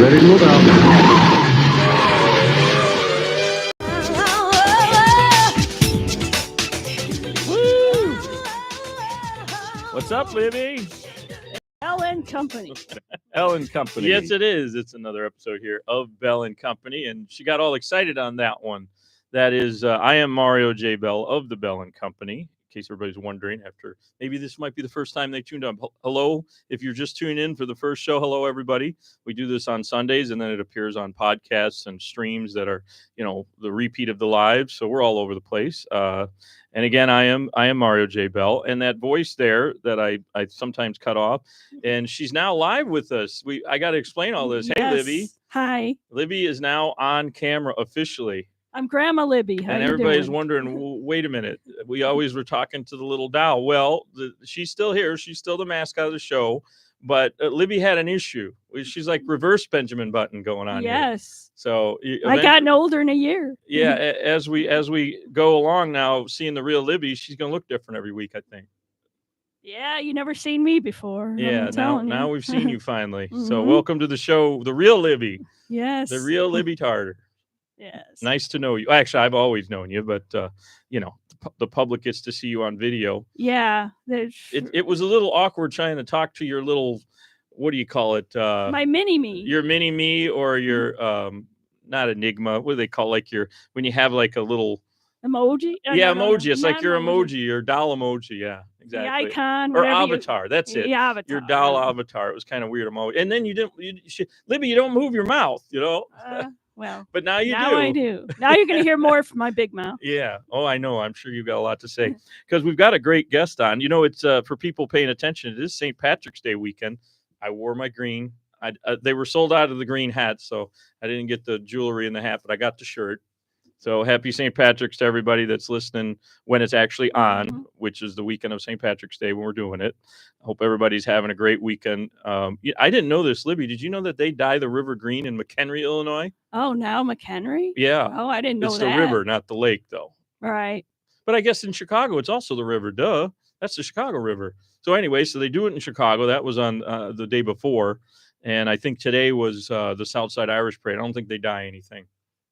Ready to move out. Woo! What's up, Libby? Bell&Company. Bell&Company. Yes, it is. It's another episode here of Bell&Company, and she got all excited on that one. That is, I am Mario J. Bell of the Bell&Company. In case everybody's wondering, after maybe this might be the first time they tuned on. Hello, if you're just tuning in for the first show, hello everybody. We do this on Sundays, and then it appears on podcasts and streams that are, the repeat of the live. So we're all over the place. And again, I am Mario J. Bell, and that voice there that I sometimes cut off, and she's now live with us. I got to explain all this. Yes. Hey, Libby. Hi. Libby is now on camera officially. I'm Grandma Libby. How and you everybody's doing? wondering, wait a minute. We always were talking to the little doll. Well, she's still here. She's still the mascot of the show. But Libby had an issue. She's like reverse Benjamin Button going on. Yes. Here. So I gotten older in a year. Yeah. as we go along now, seeing the real Libby, she's going to look different every week, I think. Yeah, you never seen me before. Yeah, now we've seen you finally. Mm-hmm. So welcome to the show, the real Libby. Yes. The real Libby Tarter. Yes. Nice to know you. Actually, I've always known you, but the public gets to see you on video. Yeah. It was a little awkward trying to talk to your little, what do you call it? My mini me. Your mini me or your not Enigma. What do they call when you have like a little emoji? Yeah, emoji. It's like your emoji, your doll emoji. Yeah, exactly. The icon or avatar. That's it. The avatar. Your doll avatar. It was kind of weird emoji. And then Libby, you don't move your mouth, Well, but now you do. Now I do. Now you're going to hear more from my big mouth. Yeah. Oh, I know. I'm sure you've got a lot to say because we've got a great guest on. It's for people paying attention. It is St. Patrick's Day weekend. I wore my green. They were sold out of the green hats, so I didn't get the jewelry in the hat, but I got the shirt. So happy St. Patrick's to everybody that's listening when it's actually on, which is the weekend of St. Patrick's Day when we're doing it. I hope everybody's having a great weekend. I didn't know this, Libby. Did you know that they dye the river green in McHenry, Illinois? Oh, now McHenry? Yeah. Oh, I didn't know that. It's the river, not the lake, though. Right. But I guess in Chicago, it's also the river. Duh. That's the Chicago River. So anyway, so they do it in Chicago. That was on the day before. And I think today was the Southside Irish Parade. I don't think they dye anything.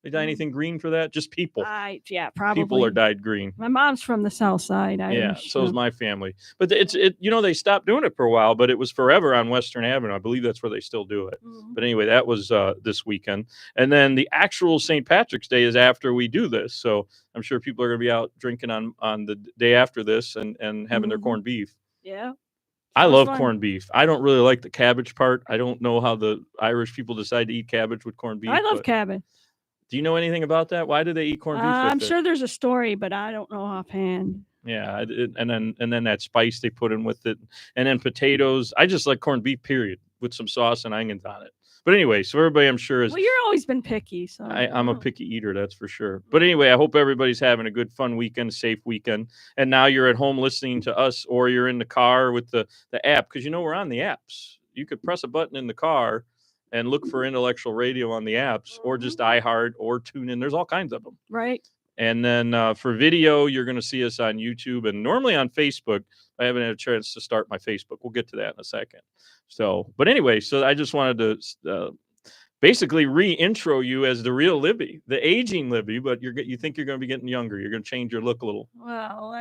They dye anything green for that? Just people. Yeah, probably. People are dyed green. My mom's from the South Side Irish. Yeah, so is my family. But they stopped doing it for a while, but it was forever on Western Avenue. I believe that's where they still do it. Mm-hmm. But anyway, that was this weekend. And then the actual St. Patrick's Day is after we do this. So I'm sure people are going to be out drinking on the day after this and having their corned beef. Yeah. I love corned beef. I don't really like the cabbage part. I don't know how the Irish people decide to eat cabbage with corned beef. I love cabbage. Do you know anything about that? Why do they eat corned beef? I'm sure there's a story, but I don't know offhand. Yeah, and then that spice they put in with it, and then potatoes. I just like corned beef, period, with some sauce and onions on it. But anyway, so everybody, I'm sure is. Well, you've always been picky, so I'm a picky eater, that's for sure. But anyway, I hope everybody's having a good, fun weekend, safe weekend. And now you're at home listening to us, or you're in the car with the app, because we're on the apps. You could press a button in the car and look for Intellectual Radio on the apps, or just iHeart, or TuneIn. There's all kinds of them. Right. And then for video, you're going to see us on YouTube and normally on Facebook. I haven't had a chance to start my Facebook. We'll get to that in a second. So, but anyway, so I just wanted to basically re-intro you as the real Libby, the aging Libby, but you think you're going to be getting younger. You're going to change your look a little. Well,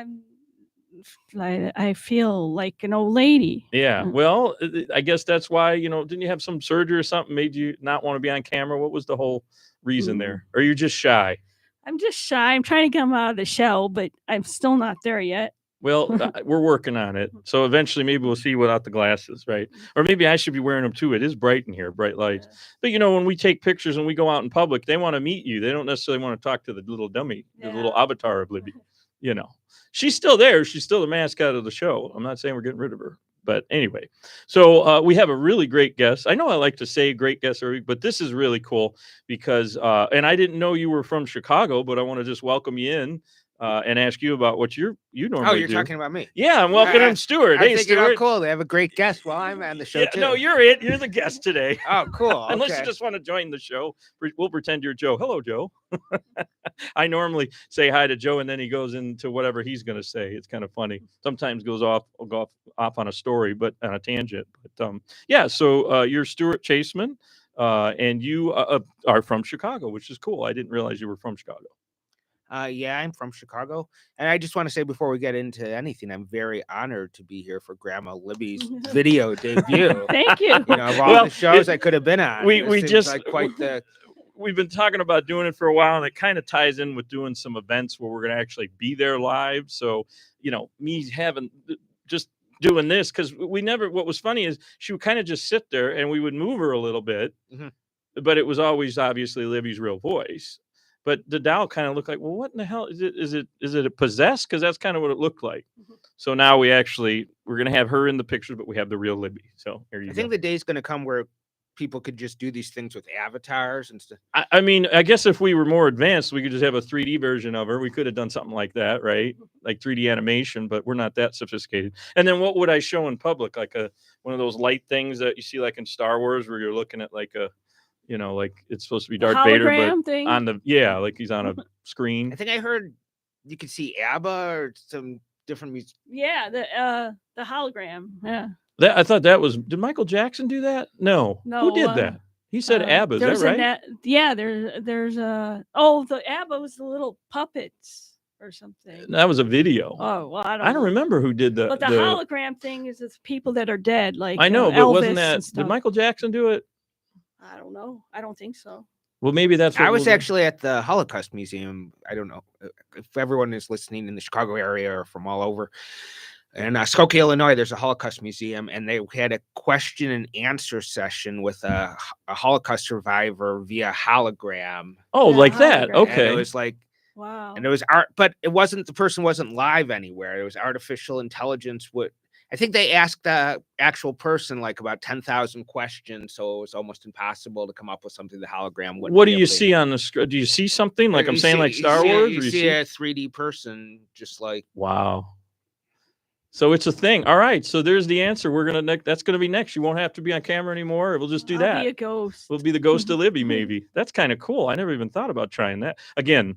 I feel like an old lady. Yeah. Well, I guess that's why, didn't you have some surgery or something made you not want to be on camera? What was the whole reason there? Or you're just shy? I'm just shy. I'm trying to come out of the shell, but I'm still not there yet. Well, we're working on it. So eventually maybe we'll see without the glasses, right? Or maybe I should be wearing them too. It is bright in here, bright lights. Yeah. But, when we take pictures and we go out in public, they want to meet you. They don't necessarily want to talk to the little dummy, the little avatar of Libby. She's still there. She's still the mascot of the show. I'm not saying we're getting rid of her. But anyway, so we have a really great guest. I know I like to say great guest every week, but this is really cool because, and I didn't know you were from Chicago, but I want to just welcome you in and ask you about what you normally do. Oh, you're talking about me? Yeah, I'm welcoming Stuart. Hey, Stuart. Oh, cool. They have a great guest while I'm on the show, too. No, you're it. You're the guest today. Oh, cool. Unless you just want to join the show. We'll pretend you're Joe. Hello, Joe. I normally say hi to Joe, and then he goes into whatever he's going to say. It's kind of funny. Sometimes go off on a story, but on a tangent. But yeah, so you're Stuart Chaseman. and you are from Chicago, which is cool. I didn't realize you were from Chicago. Yeah, I'm from Chicago. And I just want to say before we get into anything, I'm very honored to be here for Grandma Libby's video debut. Thank you. You know, of all the shows I could have been on. We just like quite the. We've been talking about doing it for a while, and it kind of ties in with doing some events where we're going to actually be there live. So, you know, me having just doing this, because we never, what was funny is she would kind of just sit there and we would move her a little bit, but it was always obviously Libby's real voice. But the doll kind of looked like, well, what in the hell is it? Is it a possessed? Because that's kind of what it looked like. So now we're going to have her in the pictures, but we have the real Libby. So here you go. I think the day's going to come where people could just do these things with avatars and stuff. I mean, I guess if we were more advanced, we could just have a 3D version of her. We could have done something like that, right? Like 3D animation, but we're not that sophisticated. And then what would I show in public? Like one of those light things that you see like in Star Wars where you're looking at like like it's supposed to be Darth Vader, but thing? on the like he's on a screen. I think I heard you could see ABBA or some different music. Yeah, the hologram. Yeah. I thought that was. Did Michael Jackson do that? No. Who did that? He said ABBA. Is that right? Yeah. There's the ABBA was the little puppets or something. That was a video. Oh well, I don't remember who did that. But the hologram thing is it's people that are dead. Like I know, but Elvis wasn't that? Did Michael Jackson do it? I don't know. I don't think so. Well, maybe that's what I was actually at the Holocaust Museum. I don't know if everyone is listening in the Chicago area or from all over. In Skokie, Illinois, there's a Holocaust Museum, and they had a question and answer session with a Holocaust survivor via hologram. Oh, like that? Okay. And it was like, wow. And it was art, but it wasn't, the person wasn't live anywhere. It was artificial intelligence. I think they asked the actual person like about 10,000 questions, so it was almost impossible to come up with something the hologram wouldn't. What do you see on the screen? Do you see something like like Star Wars? You see a 3D person, just like wow. So it's a thing. All right. So there's the answer. That's gonna be next. You won't have to be on camera anymore. We'll just do that. I'll be a ghost. We'll be the ghost of Libby, maybe. That's kind of cool. I never even thought about trying that. Again,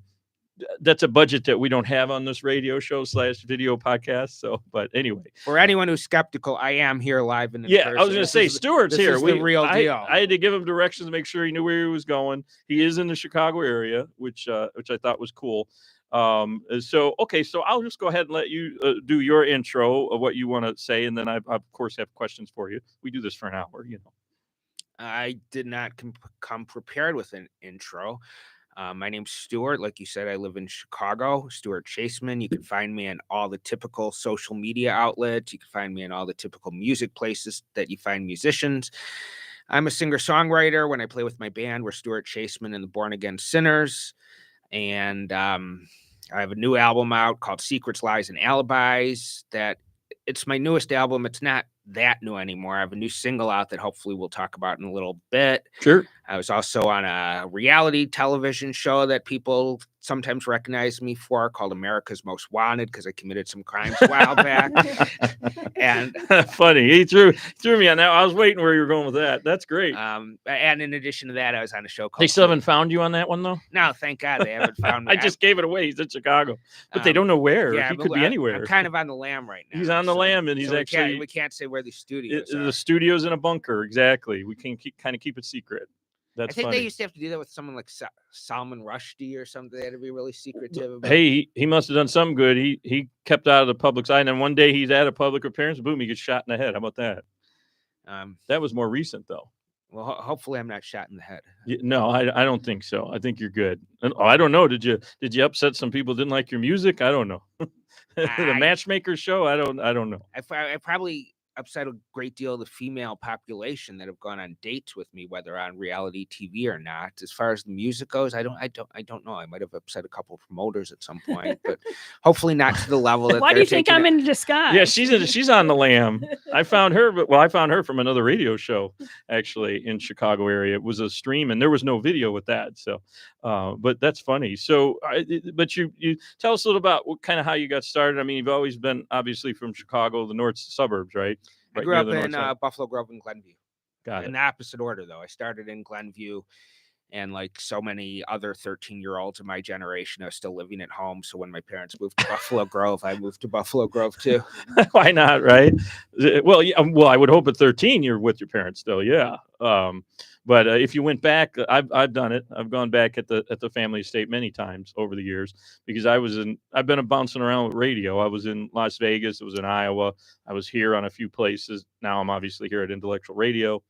that's a budget that we don't have on this radio show / video podcast. So, but anyway, for anyone who's skeptical, I am here live in the person. I was going to say Stuart's here. The real deal. I had to give him directions to make sure he knew where he was going. He is in the Chicago area, which I thought was cool. So I'll just go ahead and let you do your intro of what you want to say, and then I of course have questions for you. We do this for an hour, I did not come prepared with an intro. My name's Stuart. Like you said, I live in Chicago. Stuart Chaseman. You can find me in all the typical social media outlets. You can find me in all the typical music places that you find musicians. I'm a singer-songwriter. When I play with my band, we're Stuart Chaseman and the Born Again Sinners. And I have a new album out called Secrets, Lies, and Alibis. It's my newest album. It's not that new anymore. I have a new single out that hopefully we'll talk about in a little bit. Sure. I was also on a reality television show that people sometimes recognize me for called America's Most Wanted because I committed some crimes a while back. And funny, he threw me on that. I was waiting where you were going with that. That's great. And in addition to that, I was on a show called. They still haven't found you on that one though? No, thank God they haven't found me. I just gave it away. He's in Chicago, but they don't know where. Yeah, he could be anywhere. I'm kind of on the lam right now. He's on the lam, and he's actually. We can't say where the studios are. The studio's in a bunker. Exactly. We can keep it secret. I think they used to have to do that with someone like Salman Rushdie or something. They had to be really secretive. Hey, he must have done something good. He kept out of the public's eye, and then one day he's at a public appearance, boom, he gets shot in the head. How about that? That was more recent, though. Well, hopefully I'm not shot in the head. No, I don't think so. I think you're good. And, I don't know. Did you upset some people? Didn't like your music? I don't know. The Matchmaker show? I don't know. I probably upset a great deal of the female population that have gone on dates with me, whether on reality TV or not. As far as the music goes, I don't know. I might have upset a couple of promoters at some point, but hopefully not to the level that. Why do you think I'm in disguise? Yeah, she's on the lam. I found her from another radio show actually in Chicago area. It was a stream, and there was no video with that. So, but that's funny. So, but you tell us a little about how you got started. I mean, you've always been obviously from Chicago, the north suburbs, right? I grew up in Buffalo Grove and Glenview. Got it. In the opposite order, though. I started in Glenview, and like so many other 13-year-olds of my generation, I was still living at home. So when my parents moved to Buffalo Grove, I moved to Buffalo Grove too. Why not, right? Well, I would hope at 13 you're with your parents still, yeah. But if you went back, I've done it. I've gone back at the family estate many times over the years because I've been bouncing around with radio. I was in Las Vegas. I was in Iowa. I was here on a few places. Now I'm obviously here at Intellectual Radio.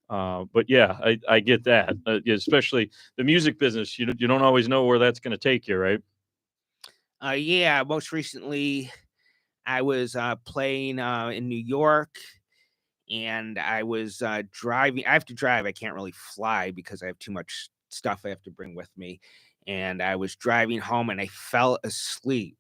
But yeah, I get that, especially the music business. You don't always know where that's going to take you, right? Yeah, most recently I was playing in New York, and I was driving. I have to drive. I can't really fly because I have too much stuff I have to bring with me. And I was driving home and I fell asleep.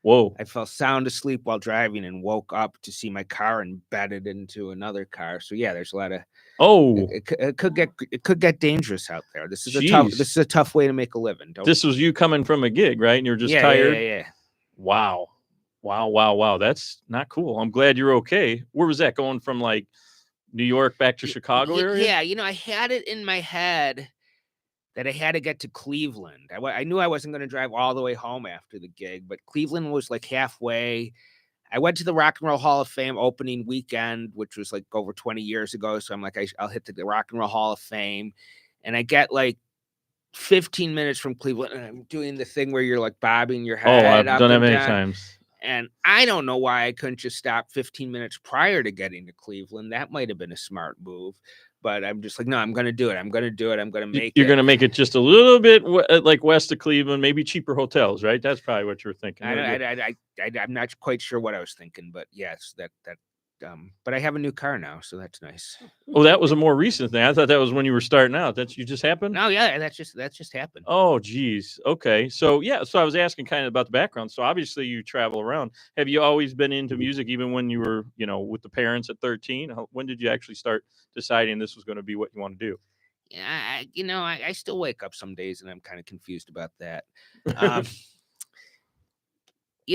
Whoa. I fell sound asleep while driving and woke up to see my car embedded into another car. So yeah, there's a lot of it could get dangerous out there. This is a tough way to make a living. This was you coming from a gig, right? And you're just tired. Yeah. Wow. That's not cool. I'm glad you're okay. Where was that, going from like New York back to Chicago area? Yeah, I had it in my head that I had to get to Cleveland. I knew I wasn't going to drive all the way home after the gig, but Cleveland was like halfway. I went to the Rock and Roll Hall of Fame opening weekend, which was like over 20 years ago. So I'm like, I'll hit the Rock and Roll Hall of Fame. And I get like 15 minutes from Cleveland, and I'm doing the thing where you're like bobbing your head. Oh, I've done that many times. And I don't know why I couldn't just stop 15 minutes prior to getting to Cleveland. That might have been a smart move. But I'm just like, no, I'm going to do it. I'm going to do it. I'm going to make it. You're going to make it just a little bit like west of Cleveland, maybe cheaper hotels, right? That's probably what you're thinking. I'm not quite sure what I was thinking, but yes, but I have a new car now, so that's nice. Oh, that was a more recent thing. I thought that was when you were starting out. You just happened? No, yeah, that's just happened. Oh, geez. Okay. So yeah, so I was asking kind of about the background. So obviously you travel around. Have you always been into music, even when you were, with the parents at 13? When did you actually start deciding this was going to be what you want to do? Yeah, I still wake up some days and I'm kind of confused about that.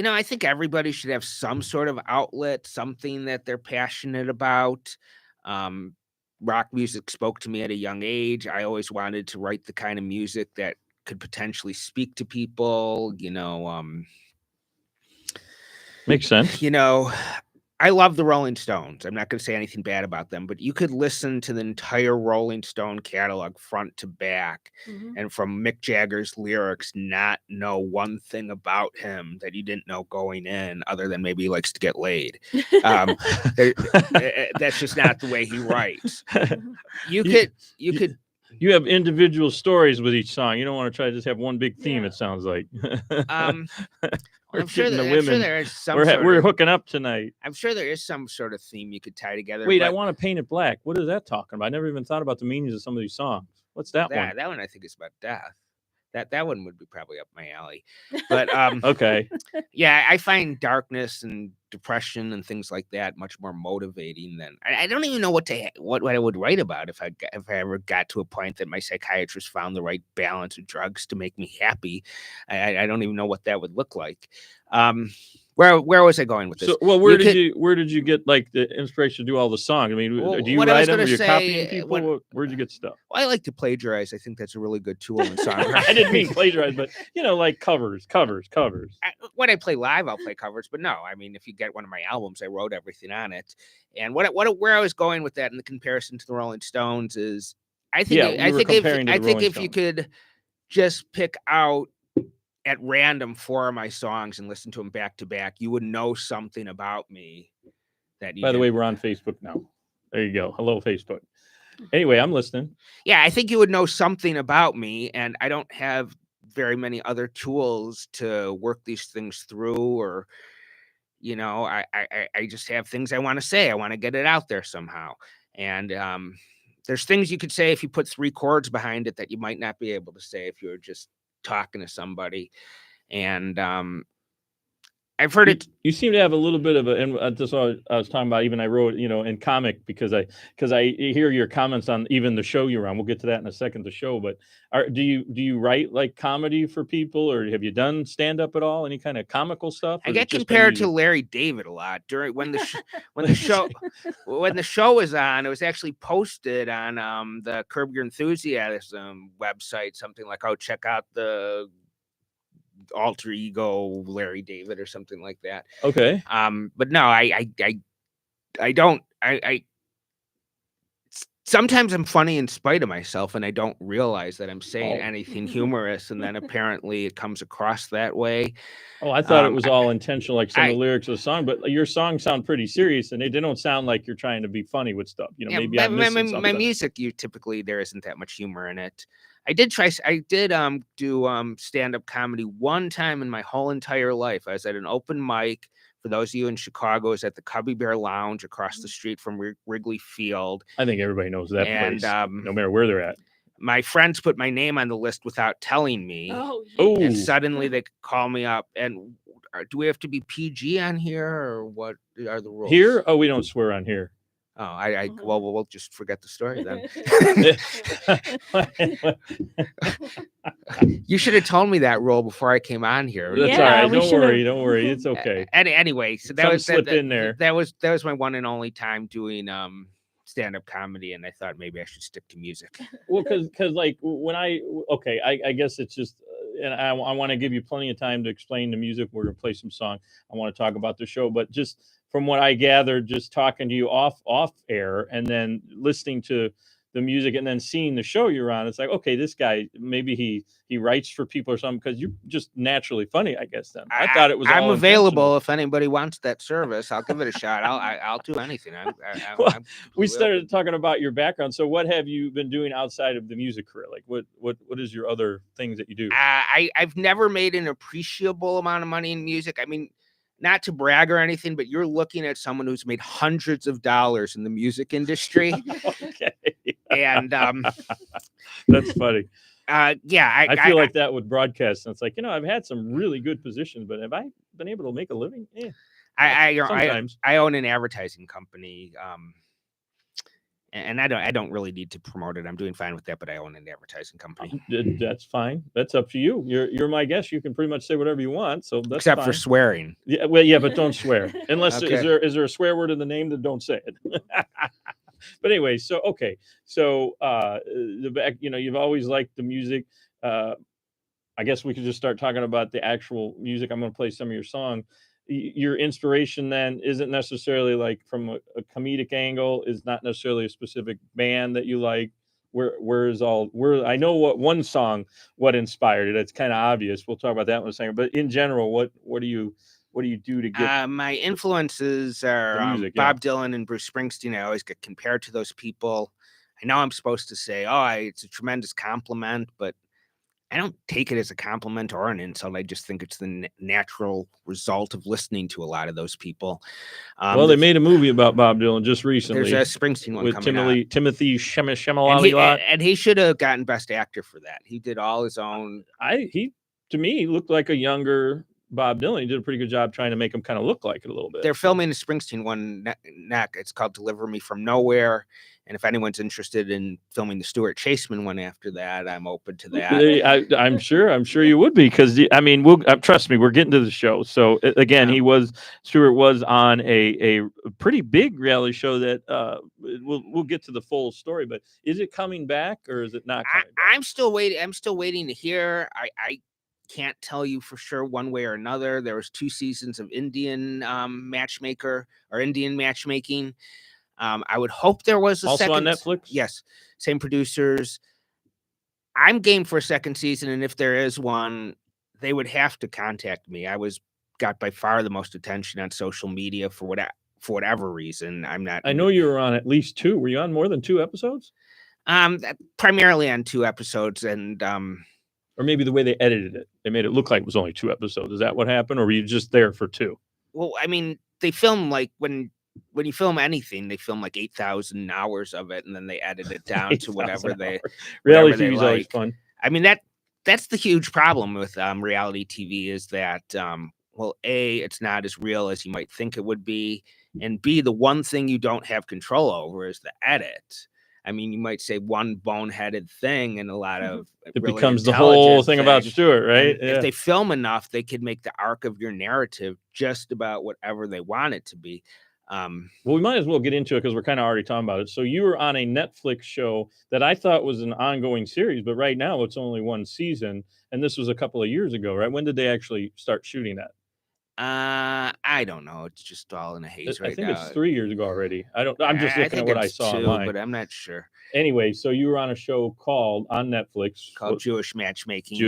I think everybody should have some sort of outlet, something that they're passionate about. Rock music spoke to me at a young age. I always wanted to write the kind of music that could potentially speak to people, Makes sense. I love the Rolling Stones. I'm not going to say anything bad about them, but you could listen to the entire Rolling Stone catalog front to back, and from Mick Jagger's lyrics, not know one thing about him that you didn't know going in, other than maybe he likes to get laid. That's just not the way he writes. You have individual stories with each song. You don't want to try to just have one big theme. Yeah. It sounds like. I'm sure there is some. We're hooking up tonight. I'm sure there is some sort of theme you could tie together. Wait, I want to paint it black. What is that talking about? I never even thought about the meanings of some of these songs. What's that one? That one I think is about death. That one would be probably up my alley. But okay. Yeah, I find darkness and depression and things like that much more motivating than I don't even know what I would write about if I ever got to a point that my psychiatrist found the right balance of drugs to make me happy. I don't even know what that would look like. Where was I going with this? So, well, where did you get like the inspiration to do all the songs? I mean, do you write them? Are you copying people? Where'd you get stuff? Well, I like to plagiarize. I think that's a really good tool in songwriting. I didn't mean plagiarize, but like covers. When I play live, I'll play covers, but no, I mean, if you get one of my albums, I wrote everything on it. And where I was going with that in the comparison to the Rolling Stones is, I think if you could just pick out at random 4 of my songs and listen to them back to back, you would know something about me that you By the way, we're on Facebook now. There you go. Hello, Facebook. Anyway, I'm listening. Yeah, I think you would know something about me, and I don't have very many other tools to work these things through, or I just have things I want to say. I want to get it out there somehow. And there's things you could say if you put 3 chords behind it that you might not be able to say if you were just talking to somebody. And I've heard it. You seem to have a little bit of and that's what I was talking about. Even I wrote, in comic because I hear your comments on even the show you're on. We'll get to that in a second. The show, but do you write like comedy for people, or have you done stand up at all? Any kind of comical stuff? I get compared to Larry David a lot during when the show was on. It was actually posted on the Curb Your Enthusiasm website. Something like, "Oh, check out the alter ego Larry David," or something like that. Okay. But no, I don't. sometimes I'm funny in spite of myself, and I don't realize that I'm saying anything humorous, and then apparently it comes across that way. Oh, I thought it was all intentional, like some of the lyrics of the song, but your songs sound pretty serious, and they don't sound like you're trying to be funny with stuff. Maybe I'm missing something. My music, typically there isn't that much humor in it. I did do stand-up comedy one time in my whole entire life. I was at an open mic. For those of you in Chicago, is at the Cubby Bear Lounge across the street from Wrigley Field. I think everybody knows that place, no matter where they're at. My friends put my name on the list without telling me. Oh, and suddenly they call me up. And do we have to be PG on here, or what are the rules? Here? Oh, we don't swear on here. Oh, well, we'll just forget the story then. You should have told me that rule before I came on here. That's all right. Don't worry. It's okay. Anyway, so that was in there. That was my one and only time doing stand-up comedy, and I thought maybe I should stick to music. Well, because like when I guess it's just, and I want to give you plenty of time to explain the music. We're gonna play some song. I want to talk about the show, but just from what I gathered, just talking to you off air, and then listening to the music, and then seeing the show you're on, it's like, okay, this guy, maybe he writes for people or something, because you're just naturally funny, I guess. Then I thought it was. I'm available if anybody wants that service. I'll give it a shot. I'll do anything. We started talking about your background. So what have you been doing outside of the music career? Like what is your other things that you do? I've never made an appreciable amount of money in music. I mean, not to brag or anything, but you're looking at someone who's made hundreds of dollars in the music industry. Okay. And that's funny. Yeah, I feel like that with broadcast. And it's like, I've had some really good positions, but have I been able to make a living? Yeah. I own an advertising company. And I don't really need to promote it. I'm doing fine with that, but I own an advertising company. That's fine. That's up to you. You're my guest. You can pretty much say whatever you want. So that's except fine. For swearing. Yeah, well, yeah, but don't swear unless Okay. is there a swear word in the name? That don't say it. But anyway, so okay, so the back, you've always liked the music. I guess we could just start talking about the actual music. I'm going to play some of your song. Your inspiration then isn't necessarily like from a comedic angle, is not necessarily a specific band that you like. I know what what inspired it. It's kind of obvious. We'll talk about that in a second. But in general, what do you do to get my influences are music, Bob Dylan and Bruce Springsteen. I always get compared to those people. I know I'm supposed to say, it's a tremendous compliment, but I don't take it as a compliment or an insult. I just think it's the natural result of listening to a lot of those people. Well, they made a movie about Bob Dylan just recently. There's a Springsteen one with coming out. Timothy Chalamet. And he should have gotten Best Actor for that. He did all his own. To me, looked like a younger Bob Dylan. He did a pretty good job trying to make him kind of look like it a little bit. They're filming the Springsteen one next. It's called Deliver Me From Nowhere. And if anyone's interested in filming the Stuart Chaseman one after that, I'm open to that. I'm sure you would be, because trust me, we're getting to the show. So again, Stuart was on a pretty big reality show that we'll get to the full story. But is it coming back, or is it not coming back? I'm still waiting to hear. I can't tell you for sure one way or another. There was 2 seasons of Indian matchmaking. I would hope there was a also second. On Netflix. Yes, same producers. I'm game for a second season, and if there is one, they would have to contact me. I got by far the most attention on social media for whatever reason. I'm not. I know you were on at least 2. Were you on more than 2 episodes? Primarily on 2 episodes, and or maybe the way they edited it, they made it look like it was only 2 episodes. Is that what happened, or were you just there for 2? Well, I mean, they film like when you film anything, they film like 8,000 hours of it, and then they edit it down to whatever they. Reality TV is always fun. I mean, that's the huge problem with reality TV, is that A, it's not as real as you might think it would be, and B, the one thing you don't have control over is the edit. I mean, you might say one boneheaded thing, and a lot of it becomes the whole thing about Stuart, right? If they film enough, they could make the arc of your narrative just about whatever they want it to be. Well, we might as well get into it, because we're kind of already talking about it. So you were on a Netflix show that I thought was an ongoing series, but right now it's only 1 season, and this was a couple of years ago, right? When did they actually start shooting that? I don't know. It's just all in a haze right now. I think it's 3 years ago already. I'm just looking at what I saw online, but I'm not sure. Anyway, so you were on a show on Netflix called Jewish Matchmaking.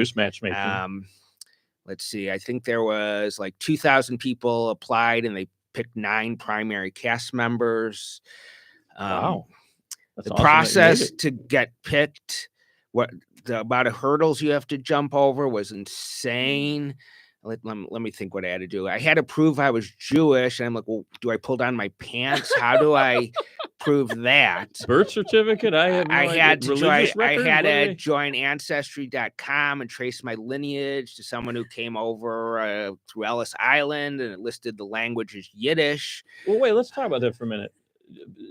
Let's see. I think there was like 2,000 people applied, and they picked 9 primary cast members. Wow. The awesome process to get picked, the amount of hurdles you have to jump over was insane. Let me think what I had to do. I had to prove I was Jewish, and I'm like, well, do I pull down my pants? How do I prove that? Birth certificate? I had to join Ancestry.com and trace my lineage to someone who came over through Ellis Island, and it listed the language as Yiddish. Well, wait, let's talk about that for a minute.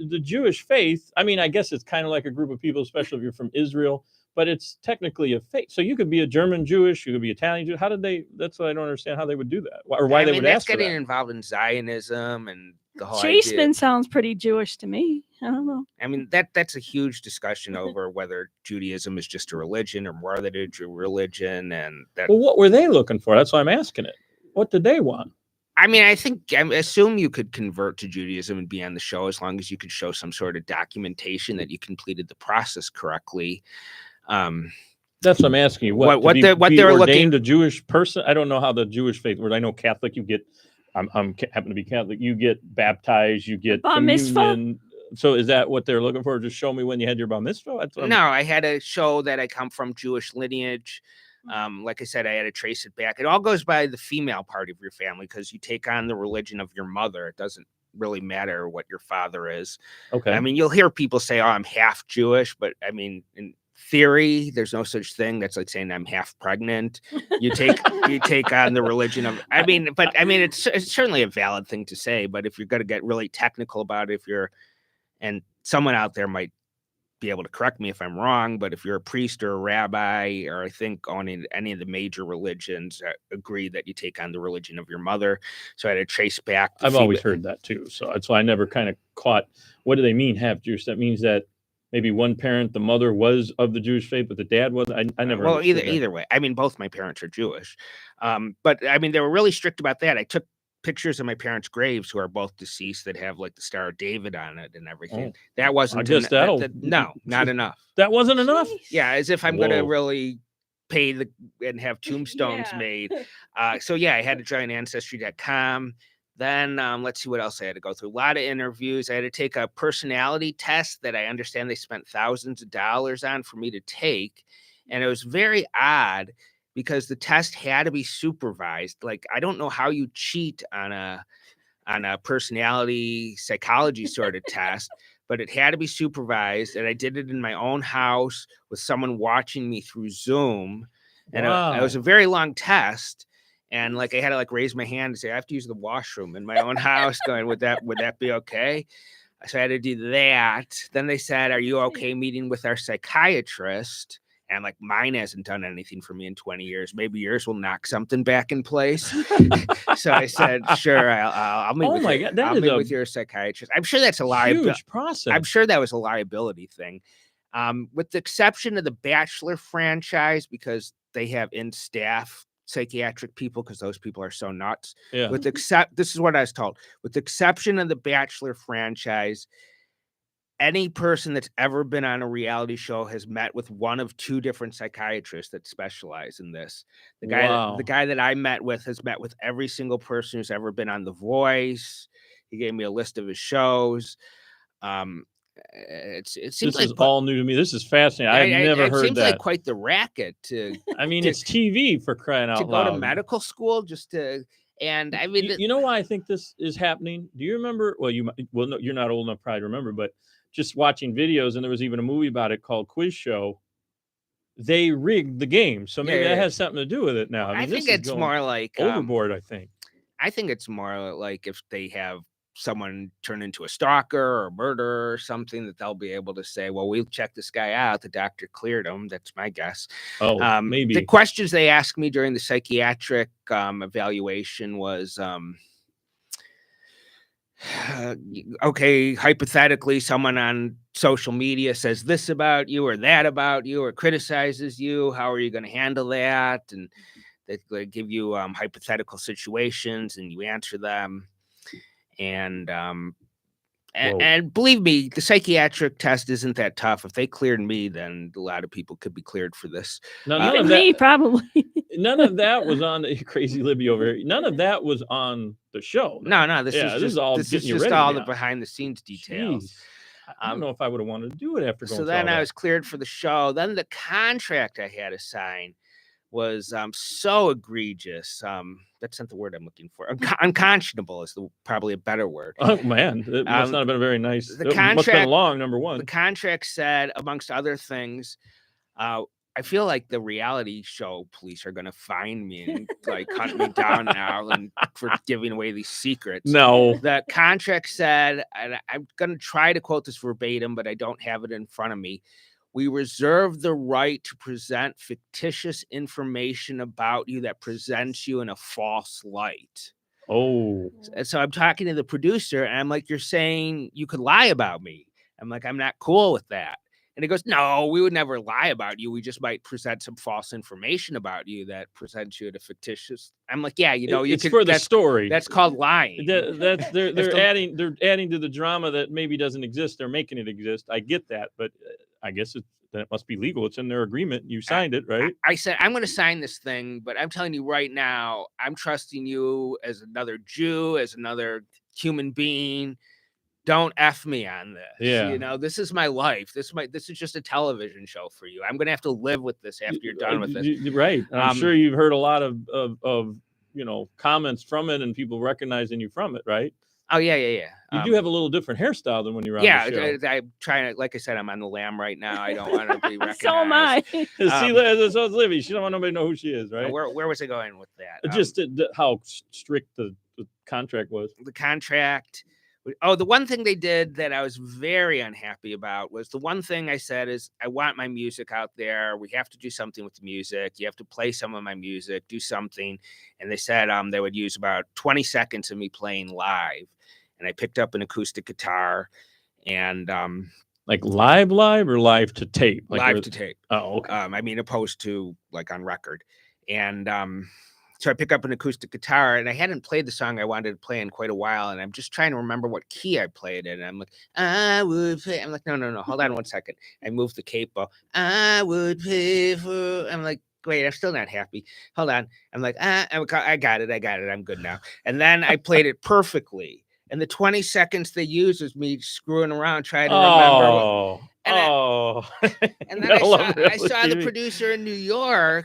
The Jewish faith, I mean, I guess it's kind of like a group of people, especially if you're from Israel, but it's technically a faith. So you could be a German Jewish, you could be Italian Jewish. That's what I don't understand how they would do that, or why they would ask for that. That's getting involved in Zionism and the whole Chaseman sounds pretty Jewish to me. I don't know. I mean, that's a huge discussion over whether Judaism is just a religion or more than a religion. And that. Well, what were they looking for? That's why I'm asking it. What did they want? I mean, I assume you could convert to Judaism and be on the show as long as you could show some sort of documentation that you completed the process correctly. That's what I'm asking you. What they were looking a Jewish person? I don't know how the Jewish faith works. I know Catholic. You get, I'm happen to be Catholic. You get baptized. You get bar mitzvah. So is that what they're looking for? Just show me when you had your bar mitzvah. No, I had to show that I come from Jewish lineage. Like I said, I had to trace it back. It all goes by the female part of your family because you take on the religion of your mother. It doesn't really matter what your father is. Okay. I mean, you'll hear people say, "Oh, I'm half Jewish," but I mean, in theory, there's no such thing. That's like saying I'm half pregnant. You take on the religion of. It's certainly a valid thing to say. But if you're going to get really technical about it, and someone out there might be able to correct me if I'm wrong, but if you're a priest or a rabbi, or I think on any of the major religions, agree that you take on the religion of your mother. So I had to trace back. I've always heard that too. So that's why I never kind of caught, what do they mean half Jewish? That means that maybe one parent, the mother was of the Jewish faith, but the dad was. I never. Well, either way. I mean, both my parents are Jewish. But I mean, they were really strict about that. I took pictures of my parents' graves, who are both deceased, that have like the Star of David on it and everything. That wasn't. I guess no, not enough. That wasn't enough. Yeah, as if I'm going to really pay and have tombstones made. So yeah, I had to join Ancestry.com. Then let's see what else I had to go through. A lot of interviews. I had to take a personality test that I understand they spent thousands of dollars on for me to take, and it was very odd, because the test had to be supervised. Like, I don't know how you cheat on a personality psychology sort of test, but it had to be supervised. And I did it in my own house with someone watching me through Zoom. And it was a very long test. And like, I had to like raise my hand and say, I have to use the washroom in my own house. Going, would that be okay? So I had to do that. Then they said, are you okay meeting with our psychiatrist? And like, mine hasn't done anything for me in 20 years. Maybe yours will knock something back in place. So I said, sure, I'll meet with your psychiatrist. I'm sure that's a liability process. I'm sure that was a liability thing. With the exception of the Bachelor franchise, because they have in-staff psychiatric people, because those people are so nuts. Yeah. This is what I was told. With the exception of the Bachelor franchise, any person that's ever been on a reality show has met with one of 2 different psychiatrists that specialize in this. The guy that I met with has met with every single person who's ever been on The Voice. He gave me a list of his shows. It seems this is all new to me. This is fascinating. I've never heard that. It seems like quite the racket to. I mean, it's TV, for crying out loud. To go to medical school just to. And I mean, you know why I think this is happening? Do you remember? Well, no, you're not old enough probably to remember, but just watching videos, and there was even a movie about it called Quiz Show. They rigged the game, so maybe that has something to do with it now. I think it's more like overboard. I think it's more like if they have someone turn into a stalker or a murderer or something, that they'll be able to say, well, we'll check this guy out. The doctor cleared him. That's my guess. Oh, maybe. The questions they asked me during the psychiatric evaluation was, okay, hypothetically, someone on social media says this about you or that about you or criticizes you. How are you going to handle that? And They give you hypothetical situations and you answer them. And believe me, the psychiatric test isn't that tough. If they cleared me, then a lot of people could be cleared for this. No, Even me, probably. None of that was on the Crazy Libby over here. None of that was on the show. No. This is all the behind the scenes details. Jeez. I don't know if I would have wanted to do it after going. So then I was cleared for the show. Then the contract I had to sign was so egregious. That's not the word I'm looking for. Unconscionable is probably a better word. Oh man, it must not have been very nice. The contract must have been long. Number one, the contract said, amongst other things, I feel like the reality show police are going to find me and like hunt me down now and for giving away these secrets. No, the contract said, and I'm going to try to quote this verbatim, but I don't have it in front of me. We reserve the right to present fictitious information about you that presents you in a false light. Oh. And so I'm talking to the producer and I'm like, you're saying you could lie about me. I'm like, I'm not cool with that. And he goes, no, we would never lie about you. We just might present some false information about you that presents you in a fictitious. I'm like, yeah, you know, it's for the story. That's called lying. They're adding to the drama that maybe doesn't exist. They're making it exist. I get that, but I guess then it must be legal. It's in their agreement. You signed it, right? I said, I'm going to sign this thing, but I'm telling you right now, I'm trusting you as another Jew, as another human being. Don't F me on this. Yeah. You know, this is my life. This is just a television show for you. I'm going to have to live with this after you're done with this. Right. I'm sure you've heard a lot of comments from it and people recognizing you from it, right? Oh, yeah. You do have a little different hairstyle than when you're on the show. I'm trying to, like I said, I'm on the lam right now. I don't want to be recognized. So am I. See, so is Libby. She don't want nobody to know who she is, right? Where was I going with that? Just how strict the contract was. The contract. Oh, the one thing they did that I was very unhappy about was the one thing I said is I want my music out there. We have to do something with the music. You have to play some of my music, do something. And they said they would use about 20 seconds of me playing live. And I picked up an acoustic guitar and like live or live to tape? Like live to tape. Oh, okay. I mean, opposed to like on record. And so I pick up an acoustic guitar and I hadn't played the song I wanted to play in quite a while. And I'm just trying to remember what key I played in. And I'm like, I would pay. I'm like, no. Hold on 1 second. I moved the capo. I would pay for. I'm like, wait, I'm still not happy. Hold on. I'm like, I got it. I'm good now. And then I played it perfectly. And the 20 seconds they use is me screwing around trying to remember. And then I saw the producer in New York.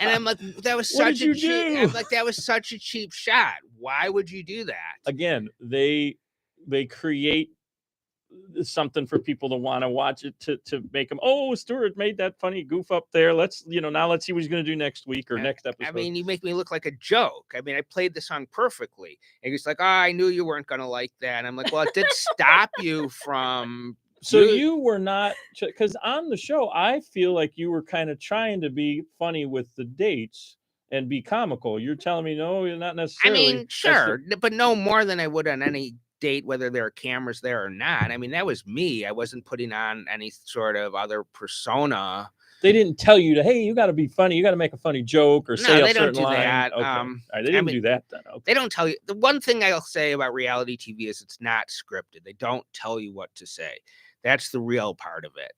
And I'm like, that was such a cheap. I'm like, that was such a cheap shot. Why would you do that? Again, they create something for people to want to watch it to make them. Oh, Stuart made that funny goof up there. Now let's see what he's going to do next week or next episode. I mean, you make me look like a joke. I mean, I played the song perfectly, and he's like, "Oh, I knew you weren't going to like that." And I'm like, "Well, it did stop you from." So you were not, because on the show, I feel like you were kind of trying to be funny with the dates and be comical. You're telling me, no, you're not necessarily. I mean, sure, but no more than I would on any date, whether there are cameras there or not. I mean, that was me. I wasn't putting on any sort of other persona. They didn't tell you to, hey, you got to be funny. You got to make a funny joke or say a certain line. That. Okay. All right, they didn't do that then. Okay. They don't tell you. The one thing I'll say about reality TV is it's not scripted. They don't tell you what to say. That's the real part of it.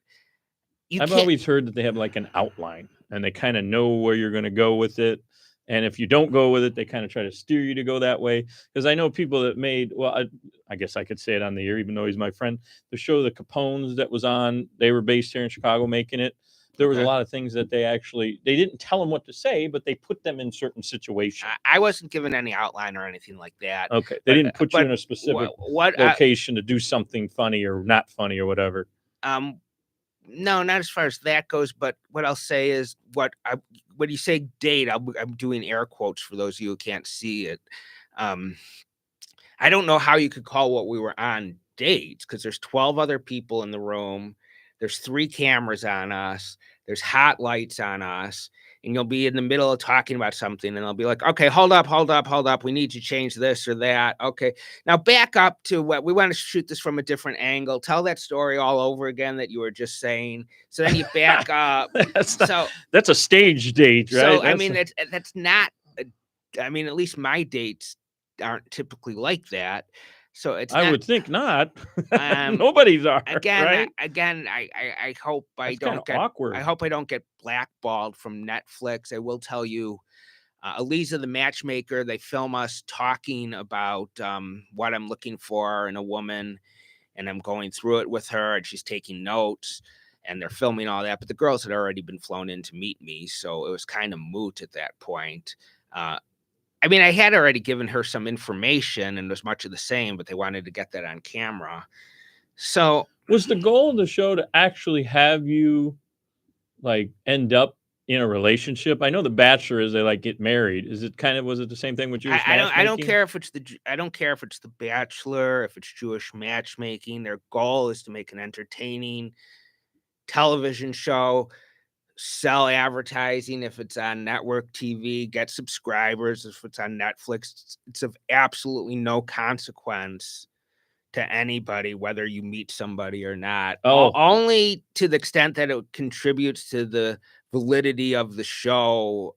I've always heard that they have like an outline and they kind of know where you're going to go with it. And if you don't go with it, they kind of try to steer you to go that way. Because I know people that made, I guess I could say it on the air, even though he's my friend, the show The Capones that was on, they were based here in Chicago making it. There was a lot of things that they didn't tell them what to say, but they put them in certain situations. I wasn't given any outline or anything like that. Okay. They didn't put you in a specific location to do something funny or not funny or whatever. No, not as far as that goes. But what I'll say is when you say date, I'm doing air quotes for those of you who can't see it. I don't know how you could call what we were on dates because there's 12 other people in the room. There's 3 cameras on us. There's hot lights on us. and you'll be in the middle of talking about something, and I'll be like, okay, hold up. We need to change this or that. Okay, now back up to what we want to shoot this from a different angle. Tell that story all over again that you were just saying. So then you back up. That's a stage date, right? So, I mean, that's not, I mean, at least my dates aren't typically like that. So it's I would think not. Nobody's are. Again, right? I hope I don't get awkward. I hope I don't get blackballed from Netflix. I will tell you, Eliza, the matchmaker, they film us talking about what I'm looking for in a woman, and I'm going through it with her, and she's taking notes, and they're filming all that. But the girls had already been flown in to meet me, so it was kind of moot at that point. I mean, I had already given her some information, and it was much of the same, but they wanted to get that on camera. So was the goal of the show to actually have you like end up in a relationship? I know The Bachelor is they like get married. Was it the same thing with Jewish matchmaking? I don't care if it's The Bachelor, if it's Jewish matchmaking. Their goal is to make an entertaining television show, sell advertising if it's on network TV, get subscribers if it's on Netflix. It's of absolutely no consequence to anybody whether you meet somebody or not. Only to the extent that it contributes to the validity of the show.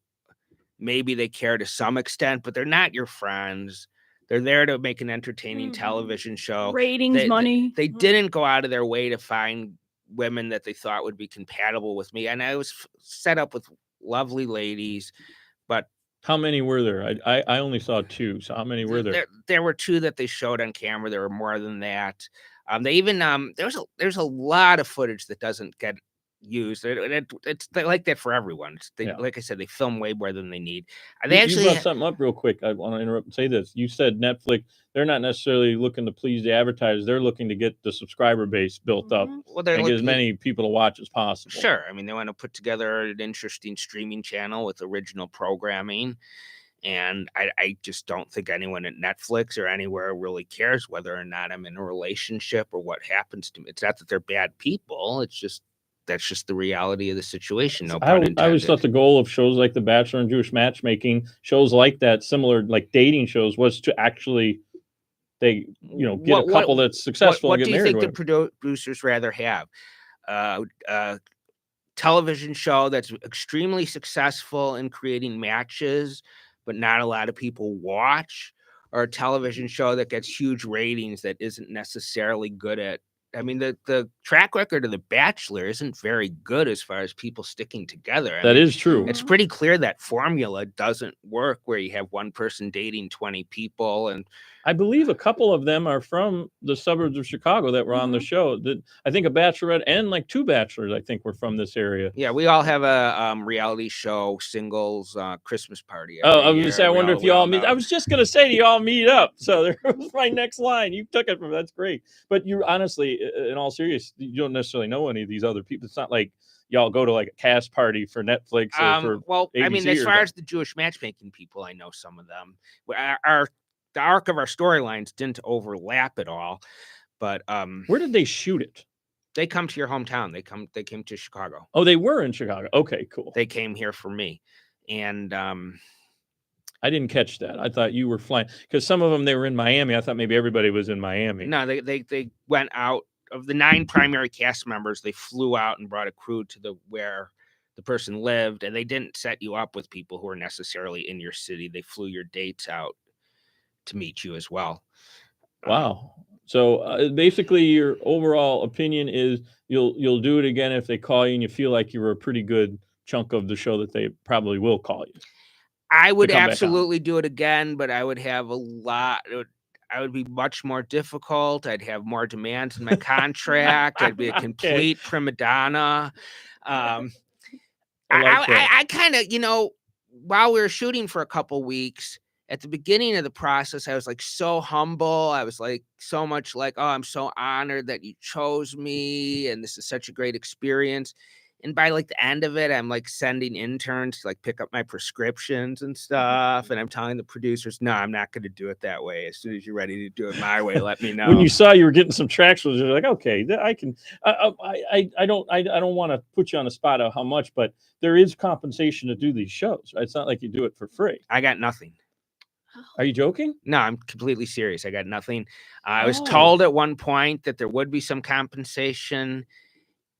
Maybe they care to some extent, but they're not your friends. They're there to make an entertaining television show. Ratings, money. They didn't go out of their way to find women that they thought would be compatible with me, and I was set up with lovely ladies. But how many were there? I only saw 2. So how many were there? There were 2 that they showed on camera. There were more than that. They even there's a lot of footage that doesn't get used. It's like that for everyone. Like I said, they film way more than they need. You brought something up real quick. I want to interrupt and say this. You said Netflix, they're not necessarily looking to please the advertisers. They're looking to get the subscriber base built up and get as many people to watch as possible. Sure. I mean, they want to put together an interesting streaming channel with original programming. And I just don't think anyone at Netflix or anywhere really cares whether or not I'm in a relationship or what happens to me. It's not that they're bad people. It's just, that's just the reality of the situation. No pun intended. I always thought the goal of shows like The Bachelor and Jewish matchmaking, shows like that, similar like dating shows, was to actually get a couple that's successful and get married. What do you think the producers rather have? A television show that's extremely successful in creating matches, but not a lot of people watch, or a television show that gets huge ratings that isn't necessarily good at, I mean, the track record of The Bachelor isn't very good as far as people sticking together. That is true. It's pretty clear that formula doesn't work where you have one person dating 20 people. And I believe a couple of them are from the suburbs of Chicago that were on the show. I think a Bachelorette and like 2 Bachelors, I think, were from this area. Yeah, we all have a reality show singles Christmas party. I was going to say, I wonder if you all meet. I was just going to say, do you all meet up? So there was my next line. You took it from, that's great. But you honestly, in all seriousness, you don't necessarily know any of these other people. It's not like y'all go to like a cast party for Netflix or for ABC. I mean, as far as the Jewish matchmaking people, I know some of them. The arc of our storylines didn't overlap at all, but where did they shoot it? They come to your hometown. They came to Chicago. Oh, they were in Chicago. Okay, cool. They came here for me, and I didn't catch that. I thought you were flying because some of them, they were in Miami. I thought maybe everybody was in Miami. No, they went out. Of the 9 primary cast members, they flew out and brought a crew to where the person lived, and they didn't set you up with people who are necessarily in your city. They flew your dates out to meet you as well. Wow. So basically your overall opinion is you'll do it again if they call you and you feel like you were a pretty good chunk of the show that they probably will call you. I would absolutely do it again, but I would have I would be much more difficult. I'd have more demands in my contract. I'd be a complete prima donna. I kind of, while we were shooting for a couple weeks, at the beginning of the process, I was like so humble. I was like so much like, oh, I'm so honored that you chose me, and this is such a great experience. And by like the end of it, I'm like sending interns to like pick up my prescriptions and stuff. And I'm telling the producers, no, I'm not going to do it that way. As soon as you're ready to do it my way, let me know. When you saw you were getting some traction, you're like, okay, I can. I don't want to put you on the spot of how much, but there is compensation to do these shows. Right? It's not like you do it for free. I got nothing. Are you joking? No, I'm completely serious. I got nothing. I was told at one point that there would be some compensation,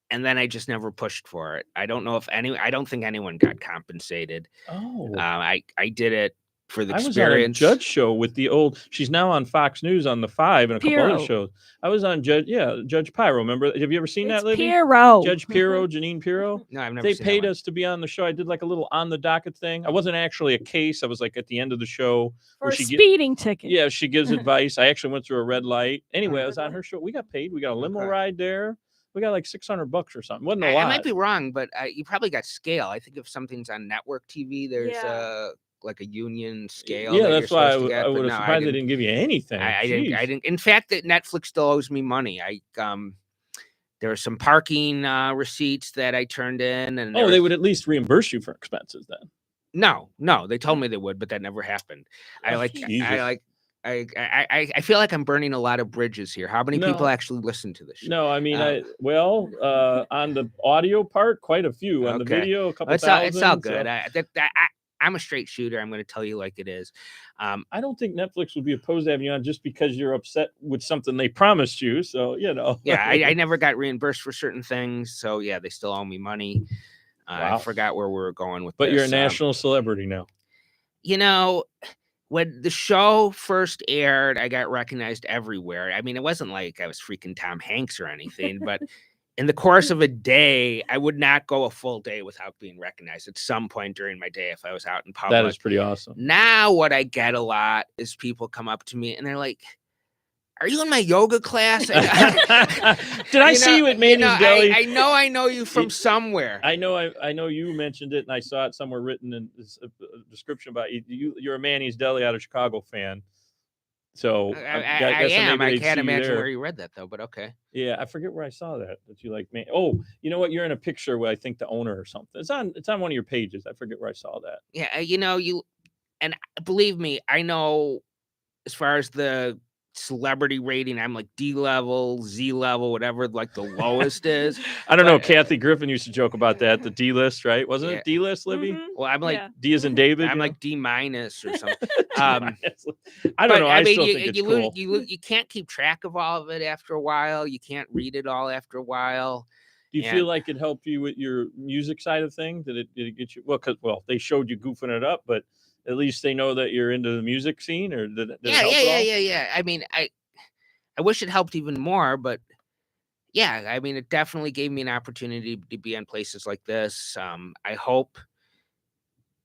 and then I just never pushed for it. I don't know if I don't think anyone got compensated. I did it for the experience. I was on a Judge show with the old. She's now on Fox News on the 5 and a couple other shows. I was on Judge Pyro. Remember? Have you ever seen that, Libby? Pirro. Judge Pirro, Janine Pirro. No, I've never. They paid us to be on the show. I did like a little on the docket thing. I wasn't actually a case. I was like at the end of the show for a speeding ticket. Yeah, she gives advice. I actually went through a red light. Anyway, I was on her show. We got paid. We got a limo ride there. We got like $600 or something. Wasn't a lot. I might be wrong, but you probably got scale. I think if something's on network TV, there's like a union scale. Yeah, that's why I would have surprised they didn't give you anything. I didn't. In fact, that Netflix still owes me money. There were some parking receipts that I turned in, and they would at least reimburse you for expenses then. No, they told me they would, but that never happened. I feel like I'm burning a lot of bridges here. How many people actually listen to this show? No, I mean, on the audio part, quite a few. On the video, a couple thousand. It's all good. I'm a straight shooter. I'm going to tell you like it is. I don't think Netflix would be opposed to having you on just because you're upset with something they promised you. So, Yeah, I never got reimbursed for certain things. So, yeah, they still owe me money. I forgot where we were going with this. But you're a national celebrity now. When the show first aired, I got recognized everywhere. I mean, it wasn't like I was freaking Tom Hanks or anything, but in the course of a day, I would not go a full day without being recognized at some point during my day if I was out in public. That is pretty awesome. Now, what I get a lot is people come up to me and they're like, "Are you in my yoga class?" Did I see you at Manny's Deli? I know you from somewhere. I know you mentioned it, and I saw it somewhere written in a description about you. You're a Manny's Deli out of Chicago fan. So I am. I can't imagine where you read that though, but okay. Yeah, I forget where I saw that you like me. Oh, you know what? You're in a picture with I think the owner or something. It's on one of your pages. I forget where I saw that. Yeah, and believe me, I know as far as the celebrity rating, I'm like D level, Z level, whatever like the lowest is. I don't know. Kathy Griffin used to joke about that. The D list, right? Wasn't it D list, Libby? Mm-hmm. Well, I'm like D as in David. I'm like D minus or something. I don't know. I still think it's cool. You can't keep track of all of it after a while. You can't read it all after a while. Do you feel like it helped you with your music side of things? Did it get you? Well, they showed you goofing it up, but at least they know that you're into the music scene, or did it help yeah. I mean, I wish it helped even more, but yeah, I mean, it definitely gave me an opportunity to be on places like this. I hope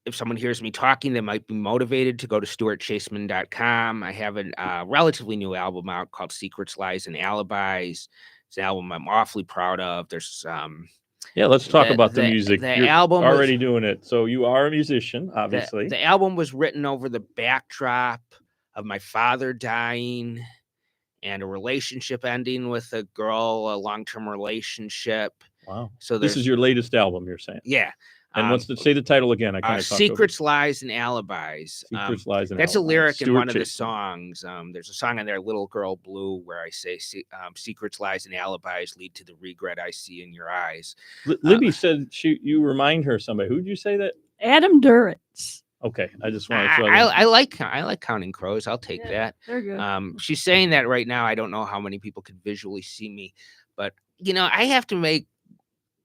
if someone hears me talking, they might be motivated to go to stuartchaseman.com. I have a relatively new album out called Secrets, Lies, and Alibis. It's an album I'm awfully proud of. There's let's talk about the music. The album already doing it. So you are a musician, obviously. The album was written over the backdrop of my father dying and a relationship ending with a girl, a long-term relationship. Wow. So this is your latest album, you're saying? Yeah. And say the title again. Secrets, Lies, and Alibis. Secrets, Lies, and That's Alibis. A lyric in Stuart one of the Chaseman. songs. There's a song on there, Little Girl Blue, where I say, secrets, lies, and alibis lead to the regret I see in your eyes. Libby said you remind her of somebody. Who did you say that? Adam Duritz. Okay, I just want to. I like Counting Crows. I'll take that. They're good. She's saying that right now. I don't know how many people could visually see me, but I have to make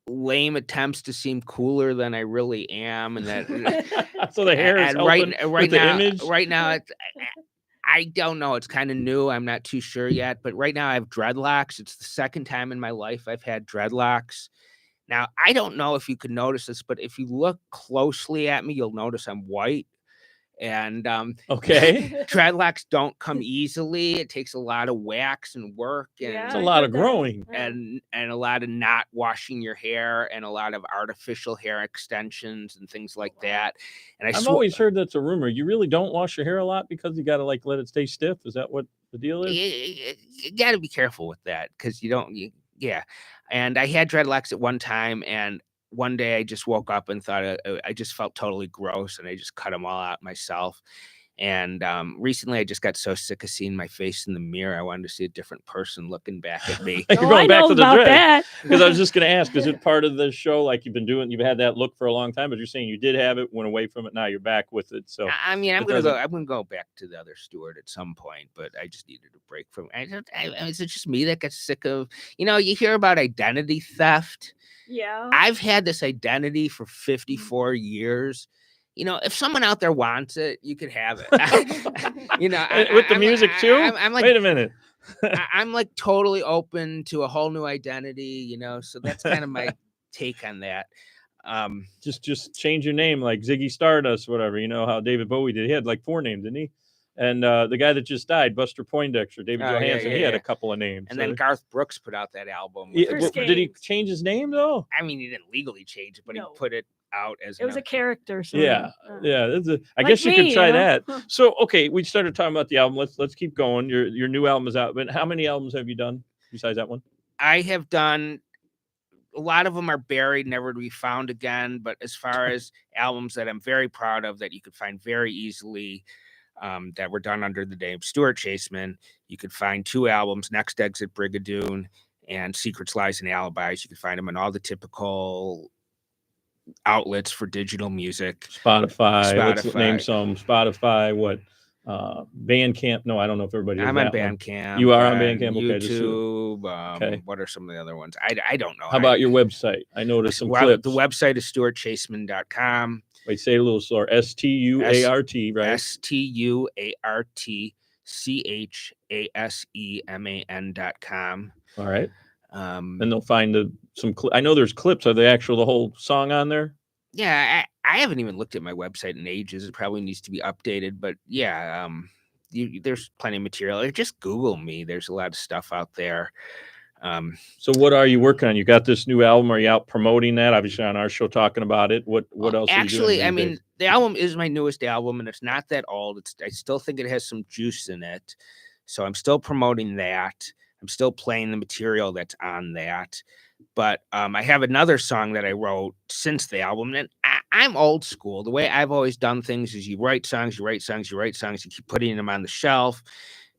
lame attempts to seem cooler than I really am, and that so the hair is right now I don't know, it's kind of new, I'm not too sure yet, but right now I have dreadlocks. It's the second time in my life I've had dreadlocks. Now, I don't know if you could notice this, but if you look closely at me, you'll notice I'm white. And dreadlocks don't come easily. It takes a lot of wax and work, and it's a lot of growing, and a lot of not washing your hair, and a lot of artificial hair extensions and things like that. And I've always heard that's a rumor. You really don't wash your hair a lot because you got to let it stay stiff. Is that what the deal is? You got to be careful with that because you don't. Yeah. And I had dreadlocks at one time, and one day I just woke up and thought I just felt totally gross, and I just cut them all out myself. And recently I just got so sick of seeing my face in the mirror. I wanted to see a different person looking back at me. You're going back to the dread. Because I was just going to ask, is it part of the show? Like you've had that look for a long time, but you're saying you did have it, went away from it. Now you're back with it. So I mean, I'm going to go back to the other Stuart at some point, but I just needed a break from it. Is it just me that gets sick of, you hear about identity theft. Yeah. I've had this identity for 54 years. If someone out there wants it, you could have it. With the music too. I'm like, wait a minute. I'm like totally open to a whole new identity. So that's kind of my take on that. Just change your name, like Ziggy Stardust, whatever. You know how David Bowie did. He had like 4 names, didn't he? And the guy that just died, Buster Poindexter, David Johansen, he had a couple of names. And then Garth Brooks put out that album. Did he change his name though? I mean, he didn't legally change it, but he put it out as it was a character. So yeah. I guess you could try that. So okay, we started talking about the album. Let's keep going. Your new album is out. But how many albums have you done besides that one? I have done. A lot of them are buried, never to be found again. But as far as albums that I'm very proud of, that you could find very easily, that were done under the name Stuart Chaseman, you could find 2 albums: Next Exit Brigadoon and Secrets, Lies, and Alibis. You can find them on all the typical outlets for digital music. Spotify. Let's name some. Spotify. What? Bandcamp. No, I don't know if everybody. I'm on Bandcamp. You are on Bandcamp. YouTube. Okay. What are some of the other ones? I don't know. How about your website? I noticed some clips. The website is stuartchaseman.com. Wait, say it a little slower. STUART, right? STUARTCHASEMAN.com. All right. And they'll find some. I know there's clips. Are the whole song on there? Yeah, I haven't even looked at my website in ages. It probably needs to be updated. But yeah, there's plenty of material. Or just Google me. There's a lot of stuff out there. So what are you working on? You got this new album. Are you out promoting that? Obviously on our show talking about it. What else? Actually, I mean, the album is my newest album, and it's not that old. I still think it has some juice in it. So I'm still promoting that. I'm still playing the material that's on that. But I have another song that I wrote since the album, and I'm old school. The way I've always done things is you write songs, you keep putting them on the shelf,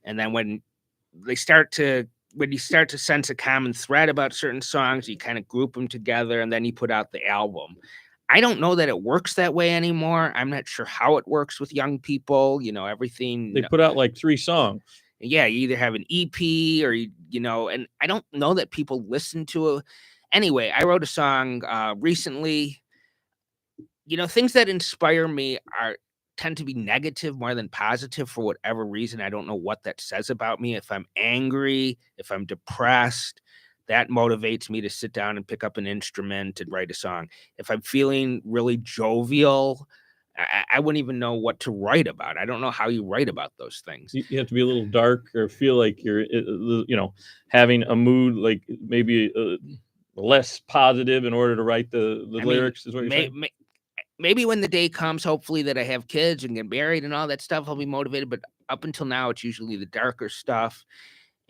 and then when you start to sense a common thread about certain songs, you kind of group them together, and then you put out the album. I don't know that it works that way anymore. I'm not sure how it works with young people. Everything. They put out like 3 songs. Yeah, you either have an EP or and I don't know that people listen to it. Anyway, I wrote a song recently. Things that inspire me tend to be negative more than positive for whatever reason. I don't know what that says about me. If I'm angry, if I'm depressed, that motivates me to sit down and pick up an instrument and write a song. If I'm feeling really jovial, I wouldn't even know what to write about. I don't know how you write about those things. You have to be a little dark or feel like you're, having a mood like maybe less positive in order to write the lyrics. Is what you're saying? Maybe when the day comes, hopefully that I have kids and get married and all that stuff, I'll be motivated. But up until now, it's usually the darker stuff.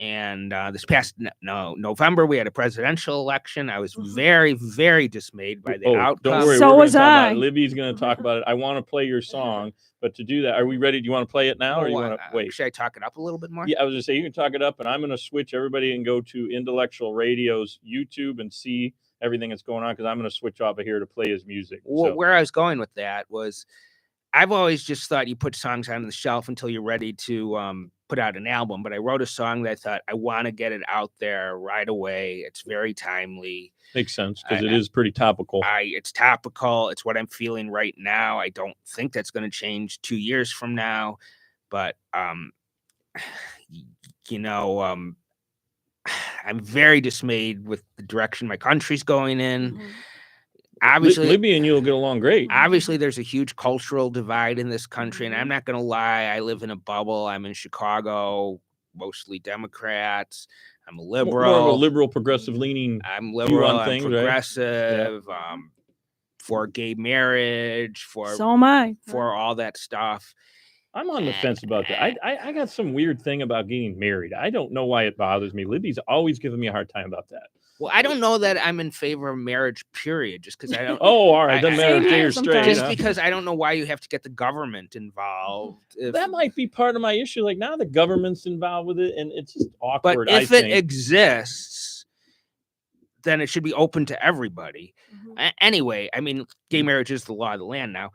And this past November, we had a presidential election. I was very, very dismayed by the outcome. Don't worry. So was I. Libby's going to talk about it. I want to play your song, but to do that, are we ready? Do you want to play it now, or you want to wait? Should I talk it up a little bit more? Yeah, I was going to say you can talk it up, and I'm going to switch everybody and go to Intellectual Radio's YouTube and see everything that's going on, because I'm going to switch off of here to play his music. Well, where I was going with that was, I've always just thought you put songs on the shelf until you're ready to put out an album. But I wrote a song that I thought I want to get it out there right away. It's very timely. Makes sense, because it is pretty topical. It's topical. It's what I'm feeling right now. I don't think that's going to change 2 years from now. But I'm very dismayed with the direction my country's going in. Mm-hmm. Obviously, Libby and you will get along great. Obviously, there's a huge cultural divide in this country, and I'm not going to lie. I live in a bubble. I'm in Chicago, mostly Democrats. I'm a liberal. More of a liberal, progressive leaning. I'm liberal. I'm things, progressive. Right? Yeah. For gay marriage. So am I. For all that stuff. I'm on the fence about that. I got some weird thing about getting married. I don't know why it bothers me. Libby's always giving me a hard time about that. Well, I don't know that I'm in favor of marriage, period, just because I don't. Oh, all right. Then Same marriage, gay here or straight. sometimes. Just huh? because I don't know why you have to get the government involved. That might be part of my issue. Like now the government's involved with it, and it's just But awkward. if I it think. exists, then it should be open to everybody. Anyway, I mean, gay marriage is the law of the land now.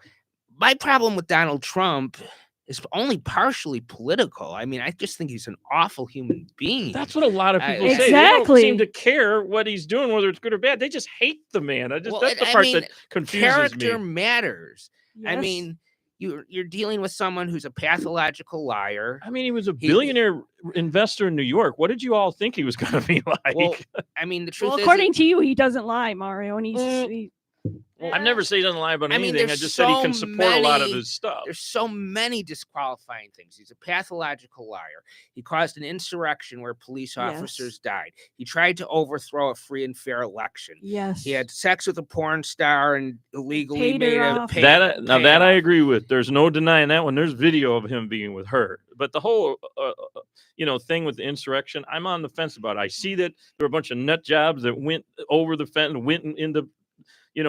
My problem with Donald Trump is only partially political. I mean, I just think he's an awful human being. That's what a lot of people say. Exactly. They don't seem to care what he's doing, whether it's good or bad. They just hate the man. That's the part that confuses character me. matters. Yes. I mean, you're dealing with someone who's a pathological liar. I mean, he was a billionaire investor in New York. What did you all think he was going to be like? Well, I mean, the truth is, according to you, he doesn't lie, Mario, and I've never said he doesn't lie about anything. I there's just said he so can support a lot of many- his stuff. There's so many disqualifying things. He's a pathological liar. He caused an insurrection where police officers died. He tried to overthrow a free and fair election. yes, He had sex with a porn star and illegally Paid made her a off. That I agree with. There's no denying that one. There's video of him being with her. But the whole thing with the insurrection, I'm on the fence about it. I see that there were a bunch of nut jobs that went over the fence and went into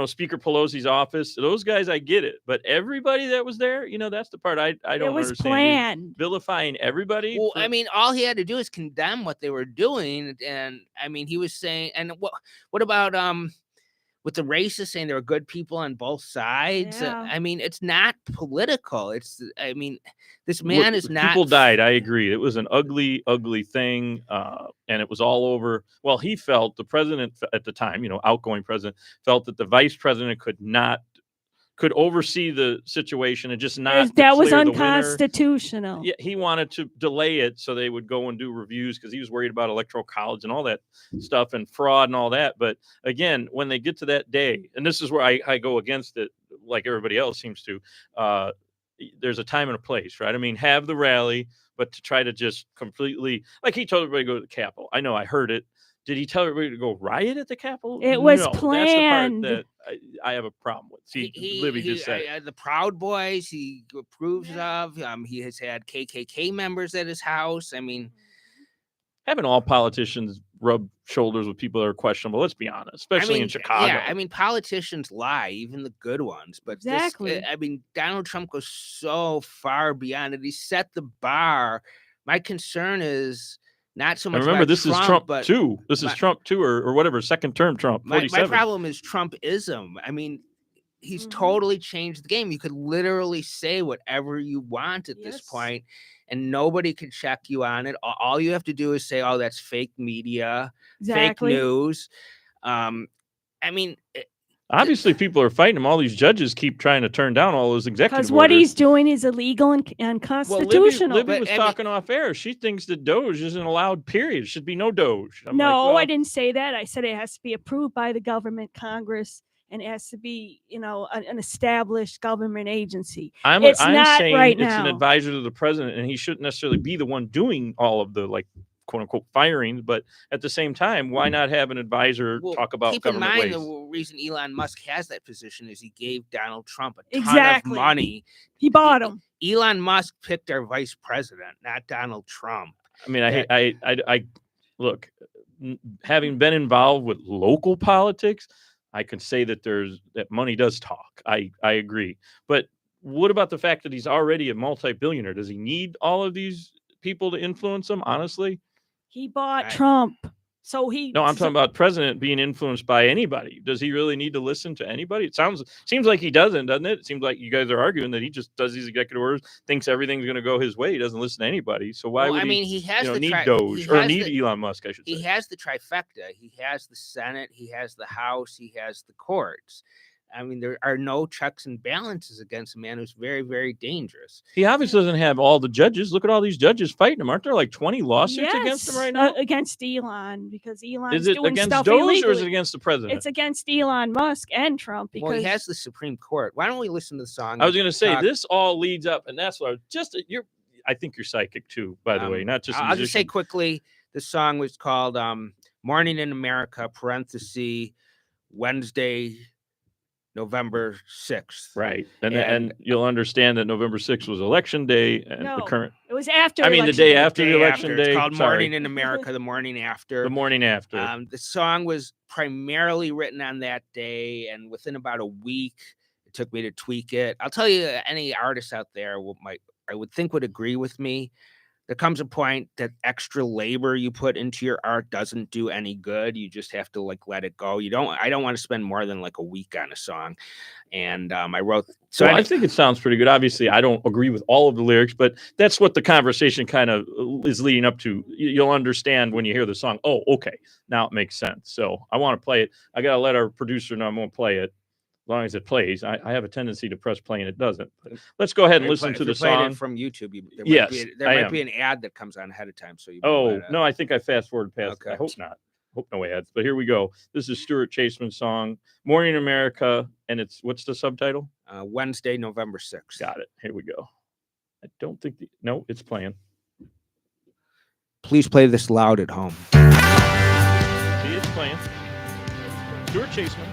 Speaker Pelosi's office. Those guys, I get it. But everybody that was there, that's the part I don't it was understand. planned. Vilifying everybody. Well, I mean, all he had to do is condemn what they were doing. And I mean, he was saying, and what about with the racists saying there were good people on both sides? Yeah. I mean, it's not political. This man is not. People died. I agree. It was an ugly, ugly thing. And it was all over. Well, he felt, the president at the time, outgoing president, felt that the vice president could oversee the situation and just not. That was declare the winner. unconstitutional. Yeah, he wanted to delay it so they would go and do reviews because he was worried about electoral college and all that stuff and fraud and all that. But again, when they get to that day, and this is where I go against it, like everybody else seems to, there's a time and a place, right? I mean, have the rally, but to try to just completely, like he told everybody to go to the Capitol. I know, I heard it. Did he tell everybody to go riot at the Capitol? It was no, planned. That's the part that I have a problem with. See, Libby just said the Proud Boys he approves of. He has had KKK members at his house. I mean, having all politicians rub shoulders with people that are questionable. Let's be honest, especially in Chicago. Yeah, I mean, politicians lie, even the good ones. But exactly. Donald Trump goes so far beyond it. He set the bar. My concern is not so much. And remember, this is Trump but 2. This is Trump 2 or whatever, second term Trump. My problem is Trumpism. I mean, he's totally changed the game. You could literally say whatever you want at this point, and nobody can check you on it. All you have to do is say, "Oh, that's fake media, fake news." I mean, obviously, people are fighting him. All these judges keep trying to turn down all those executive orders. Because what he's doing is illegal and unconstitutional. Well, Libby was talking off air. She thinks that Doge isn't allowed, period. Should be no Doge. I didn't say that. I said it has to be approved by the government, Congress, and it has to be, an established government agency. I'm not saying right it's now. an advisor to the president, and he shouldn't necessarily be the one doing all of the, like, quote unquote firings, but at the same time, why not have an advisor talk about government ways? Keep in mind, the reason Elon Musk has that position is he gave Donald Trump a ton of money. He bought him. Elon Musk picked our vice president, not Donald Trump. I mean, I look, having been involved with local politics, I can say that that money does talk. I agree. But what about the fact that he's already a multi-billionaire? Does he need all of these people to influence him? Honestly, he bought Trump. So I'm talking about president being influenced by anybody. Does he really need to listen to anybody? It seems like he doesn't it? It seems like you guys are arguing that he just does these executive orders, thinks everything's going to go his way. He doesn't listen to anybody. So why would he has need Doge or need Elon Musk? I should say he has the trifecta. He has the Senate. He has the House. He has the courts. I mean, there are no checks and balances against a man who's very, very dangerous. He obviously doesn't have all the judges. Look at all these judges fighting him. Aren't there like 20 lawsuits against him right now? Against Elon, because Elon is it doing against stuff Doge illegally. or is it against the president? It's against Elon Musk and Trump. Because he has the Supreme Court. Why don't we listen to the song? I was going to say this all leads up, and that's what I think you're psychic too, by the way, not just. I'll just say quickly, the song was called "Morning in America" (Wednesday). November 6th. Right. And you'll understand that November 6th was election day. And No, the current, it was after. I mean, the election day after the election after. day. It's called Sorry. Morning in America, the morning after. The morning after. The song was primarily written on that day, and within about a week, it took me to tweak it. I'll tell you, any artist out there I would think would agree with me. There comes a point that extra labor you put into your art doesn't do any good. You just have to like let it go. I don't want to spend more than like a week on a song. And I wrote. So I think it sounds pretty good. Obviously, I don't agree with all of the lyrics, but that's what the conversation kind of is leading up to. You'll understand when you hear the song. Oh, okay. Now it makes sense. So I want to play it. I got to let our producer know I'm going to play it. As long as it plays. I have a tendency to press play and it doesn't. But let's go ahead and listen to the song. It from YouTube. There might be an ad that comes on ahead of time. So no, I think I fast forwarded past. Okay. I hope not. Hope no ads. But here we go. This is Stuart Chaseman's song, Morning in America, and what's the subtitle? Wednesday, November 6th. Got it. Here we go. I don't think no, it's playing. Please play this loud at home. See, it's playing. Stuart Chaseman.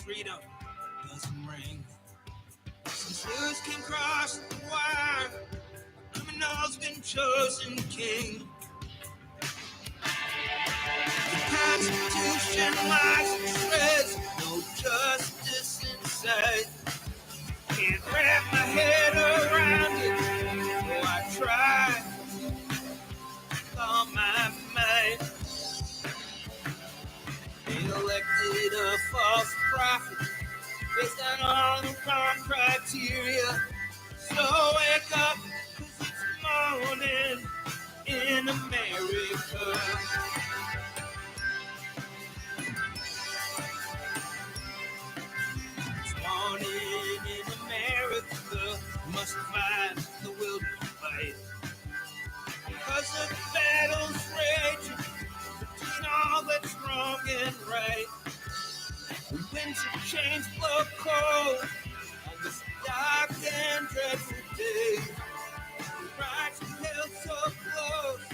Freedom doesn't ring. Since news can cross the wire, criminal's been chosen king. The Constitution lies in shreds, no justice in sight. Can't wrap my head around it, though I try with all my might. They elected a false prophet based on all the wrong criteria. So wake up, 'cause it's morning in America. It's morning in America. Must find the will to fight. Because the battle's raging between all that's wrong and right. The winds of change blow cold on this dark and dreadful day. The rights are held so close,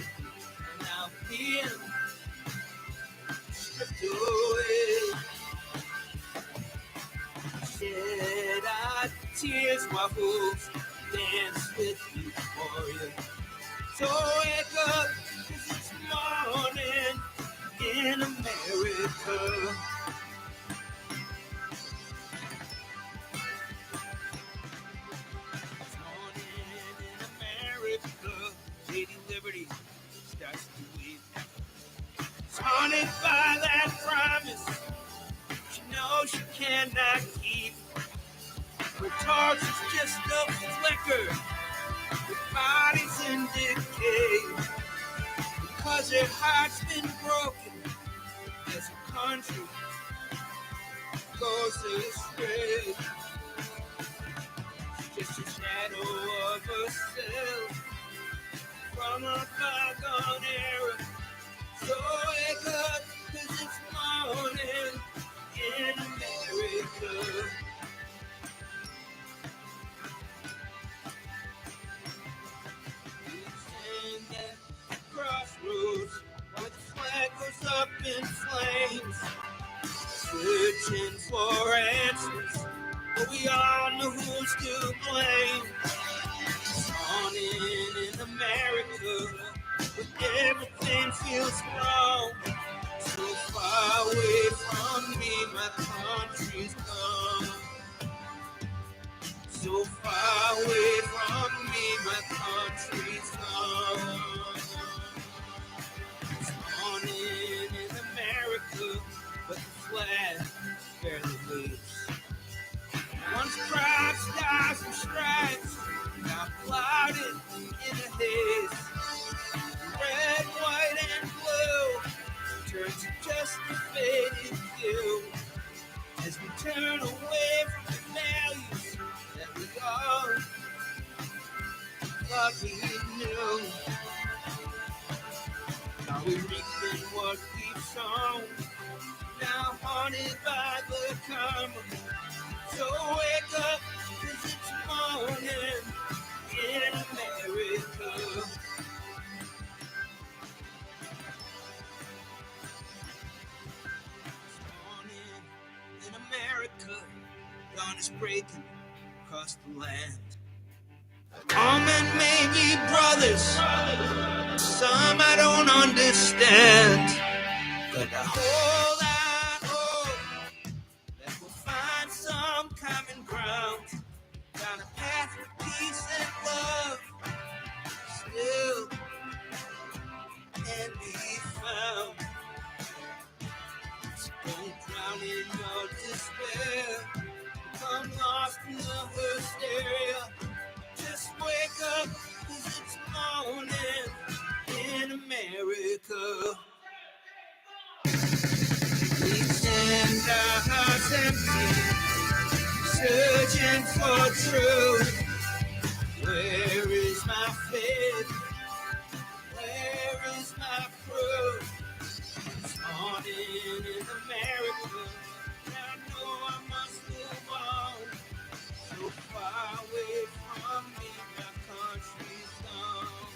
now being stripped away. Shed our tears while wolves dance with you, warrior. So wake up, 'cause it's morning in America. It's morning in America. Lady Liberty starts to weep. It's haunted by that promise she knows she cannot keep. Her torch is just a flicker. The body's in decay because her heart's been broken as a country goes astray. She's just a shadow of herself from a bygone era. So wake up, 'cause it's morning in America. Crossroads, where the flag goes up in flames, searching for answers, but we all know who's to blame. It's morning in America, but everything feels wrong. So far away from me, my country's gone. So far away from me, my country's gone. It's morning in America, but the flag barely waves. Once proud stars and stripes, now clouded in a haze. Red, white, and blue turn to just a faded hue as we turn away from the values that we all thought we knew. Now we reaping what we've sown, now haunted by the karma. So wake up, 'cause it's morning in America. dawn is breaking across the land. All men may be brothers, some I don't understand. But I hold out hope that we'll find some common ground. Down a path of peace and love, still can be found. So don't drown in your despair, become lost in the hysteria. Just wake up, 'cause it's morning in America. We stand our hearts empty, searching for truth. Where is my faith? Where is my proof? It's morning in America, and I know I must move on. So far away from me, my country's gone.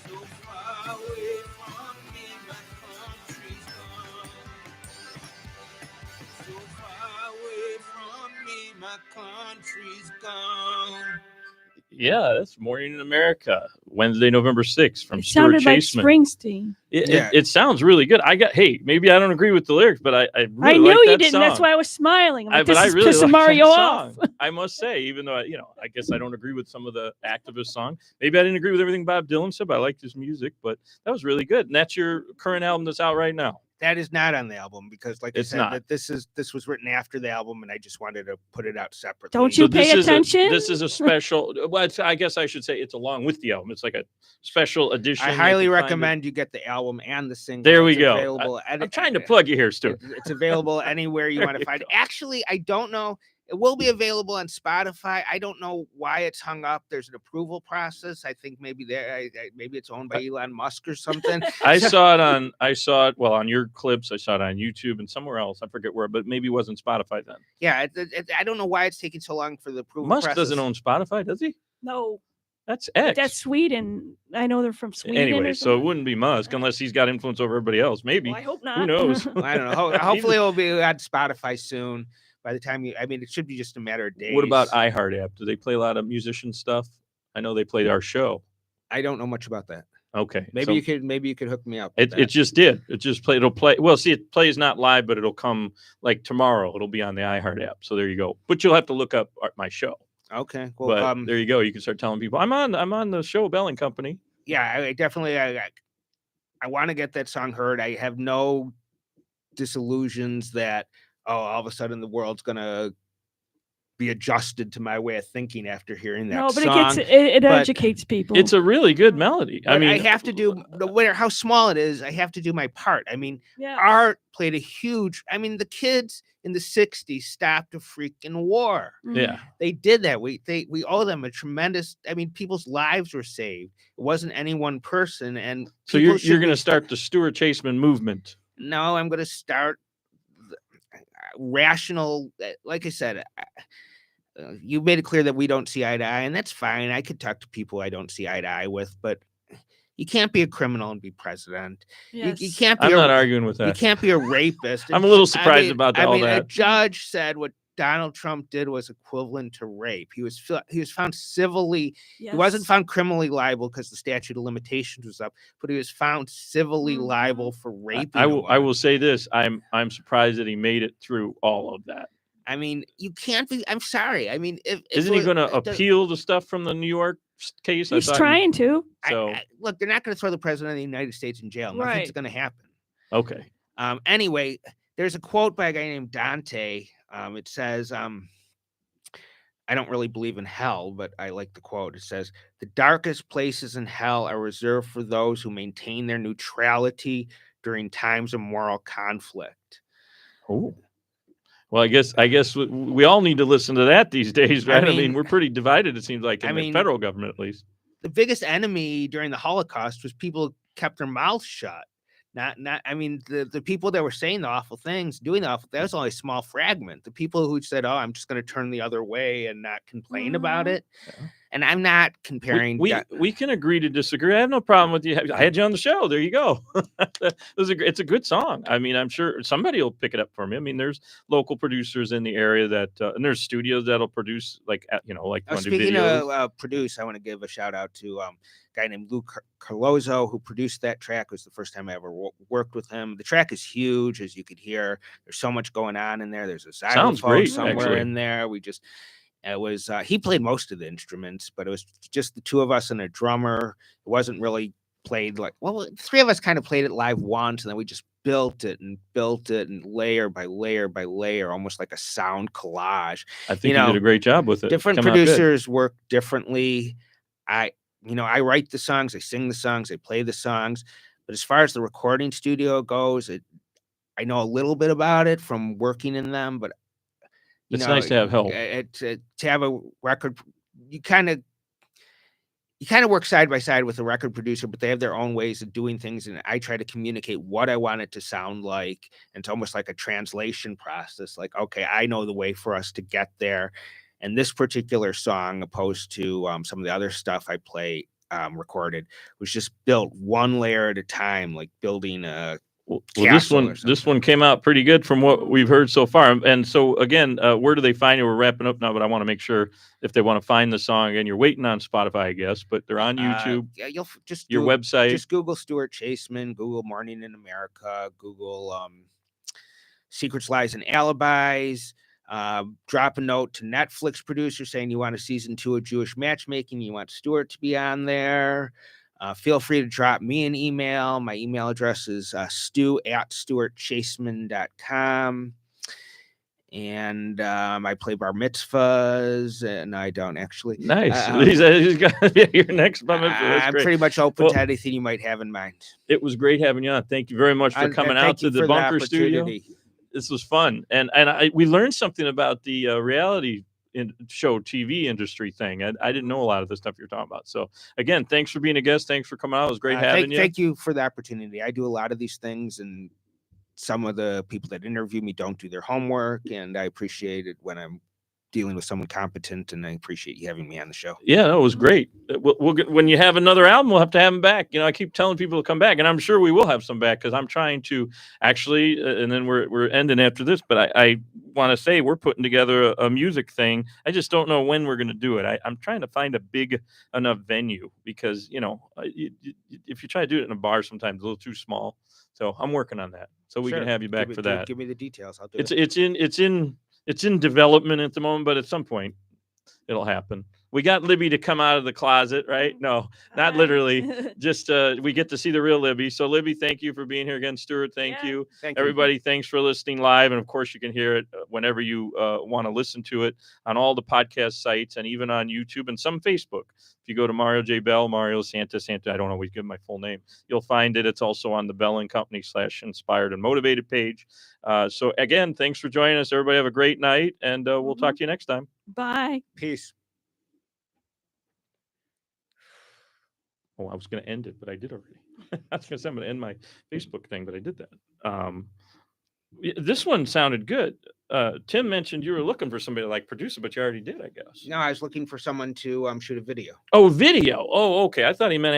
So far away from me, my country's gone. So far away from me, my country's gone. Yeah, that's Morning in America, Wednesday, November 6th from It Stuart sounded like Chaseman. Springsteen. It sounds really good. Maybe I don't agree with the lyrics, but I really I knew like you that didn't. song. That's why I was smiling. I'm like, But this I is really pissing like Mario that off. song. I must say, even though I guess I don't agree with some of the activist songs. Maybe I didn't agree with everything Bob Dylan said, but I liked his music. But that was really good. And that's your current album that's out right now. That is not on the album because, like It's I said, not. that this was written after the album, and I just wanted to put it out separately. Don't you pay attention? This is a special. Well, I guess I should say it's along with the album. It's like a special edition. I highly recommend you get the album and the single. There we It's go. Available I'm trying to plug you here, Stuart. It's available anywhere you want to find it. Actually, I don't know. It will be available on Spotify. I don't know why it's hung up. There's an approval process. I think maybe maybe it's owned by Elon Musk or something. I saw it on your clips. I saw it on YouTube and somewhere else. I forget where, but maybe it wasn't Spotify then. Yeah, I don't know why it's taking so long for the approval Musk process. doesn't own Spotify, does he? No. That's X. That's Sweden. I know they're from Sweden. Anyway, so it wouldn't be Musk unless he's got influence over everybody else. Maybe. Well, I hope not. Who knows? I don't know. Hopefully it'll be on Spotify soon. By the time it should be just a matter of days. What about iHeart app? Do they play a lot of musician stuff? I know they played our show. I don't know much about that. Okay. Maybe you could hook me up. It just did. It just played. It'll play. Well, see, it plays not live, but it'll come like tomorrow. It'll be on the iHeart app. So there you go. But you'll have to look up my show. Okay. Well, but there you go. You can start telling people I'm on the show Bell&Company. Yeah, I definitely. I want to get that song heard. I have no disillusions that all of a sudden the world's gonna be adjusted to my way of thinking after hearing that song. No, but it educates people. It's a really good melody. I mean, I have to do, no matter how small it is, I have to do my part. I mean, art played a huge, the kids in the 60s stopped a freaking war. Yeah. They did that. We owe them a tremendous, people's lives were saved. It wasn't any one person. And so you're going to start the Stuart Chaseman movement. No, I'm going to start rational. Like I said, you made it clear that we don't see eye to eye, and that's fine. I could talk to people I don't see eye to eye with, but you can't be a criminal and be president. Yes. You can't be. I'm not arguing with that. You can't be a rapist. I'm a little surprised about all that. A judge said what Donald Trump did was equivalent to rape. He was found civilly. Yes. He wasn't found criminally liable because the statute of limitations was up, but he was found civilly liable for rape. I will say this: I'm surprised that he made it through all of that. You can't be. I'm sorry. Isn't he going to appeal the stuff from the New York case? He's trying to. So look, they're not going to throw the president of the United States in jail. Right. Nothing's going to happen. Okay. Anyway, there's a quote by a guy named Dante. It says, I don't really believe in hell, but I like the quote. It says, "The darkest places in hell are reserved for those who maintain their neutrality during times of moral conflict." Oh. Well, I guess we all need to listen to that these days, right? We're pretty divided, it seems like, in the federal government, at least. The biggest enemy during the Holocaust was people who kept their mouths shut. The people that were saying the awful things, doing the awful, that was only a small fragment. The people who said, "Oh, I'm just going to turn the other way and not complain about it." And I'm not comparing. We can agree to disagree. I have no problem with you. I had you on the show. There you go. It's a good song. I mean, I'm sure somebody will pick it up for me. I mean, there's local producers in the area that, and there's studios that'll produce like speaking of produce, I want to give a shout out to a guy named Lou Carlozzo who produced that track. It was the first time I ever worked with him. The track is huge, as you could hear. There's so much going on in there. There's a xylophone somewhere in there. He played most of the instruments, but it was just the two of us and a drummer. It wasn't really played three of us kind of played it live once, and then we just built it and layer by layer by layer, almost like a sound collage. I think you did a great job with it. Different producers work differently. I write the songs, I sing the songs, I play the songs, but as far as the recording studio goes, I know a little bit about it from working in them, but it's nice to have help. To have a record, you kind of work side by side with a record producer, but they have their own ways of doing things, and I try to communicate what I want it to sound like. And it's almost like a translation process. Like, okay, I know the way for us to get there. And this particular song, opposed to some of the other stuff I play recorded, was just built one layer at a time, like building a. Well, this one came out pretty good from what we've heard so far. And so again, where do they find you? We're wrapping up now, but I want to make sure if they want to find the song, and you're waiting on Spotify, I guess, but they're on YouTube. You'll just your website. Just Google Stuart Chaseman, Google Morning in America, Google Secrets, Lies, and Alibis. Drop a note to Netflix producer saying you want a season 2 of Jewish Matchmaking. You want Stuart to be on there. Feel free to drop me an email. My email address is stu@stuartchaseman.com. And I play bar mitzvahs, and I don't actually. Nice. He's got to be your next bar mitzvah. I'm pretty much open to anything you might have in mind. It was great having you on. Thank you very much for coming out to the Bunker Studio. This was fun. And we learned something about the reality show TV industry thing. I didn't know a lot of the stuff you're talking about. So again, thanks for being a guest. Thanks for coming out. It was great having you. Thank you for the opportunity. I do a lot of these things, and some of the people that interview me don't do their homework, and I appreciate it when I'm dealing with someone competent, and I appreciate you having me on the show. Yeah, no, it was great. We'll get, when you have another album, we'll have to have him back. I keep telling people to come back, and I'm sure we will have some back, because I'm trying to actually, and then we're ending after this, but I want to say we're putting together a music thing. I just don't know when we're going to do it. I'm trying to find a big enough venue, because, if you try to do it in a bar, sometimes it's a little too small. So I'm working on that. So we can have you back for that. Give me the details. I'll do it. It's in development at the moment, but at some point it'll happen. We got Libby to come out of the closet, right? No, not literally. Just we get to see the real Libby. So Libby, thank you for being here again. Stuart, thank you. Everybody, thanks for listening live. And of course, you can hear it whenever you want to listen to it on all the podcast sites, and even on YouTube and some Facebook. If you go to Mario J. Bell, Mario Santa, I don't always give my full name, you'll find it. It's also on the Bell&Company /Inspired and Motivated page. So again, thanks for joining us. Everybody have a great night, and we'll talk to you next time. Bye. Peace. Oh, I was going to end it, but I did already. I was going to say I'm going to end my Facebook thing, but I did that. This one sounded good. Tim mentioned you were looking for somebody to produce it, but you already did, I guess. No, I was looking for someone to shoot a video. Oh, video. Oh, okay. I thought he meant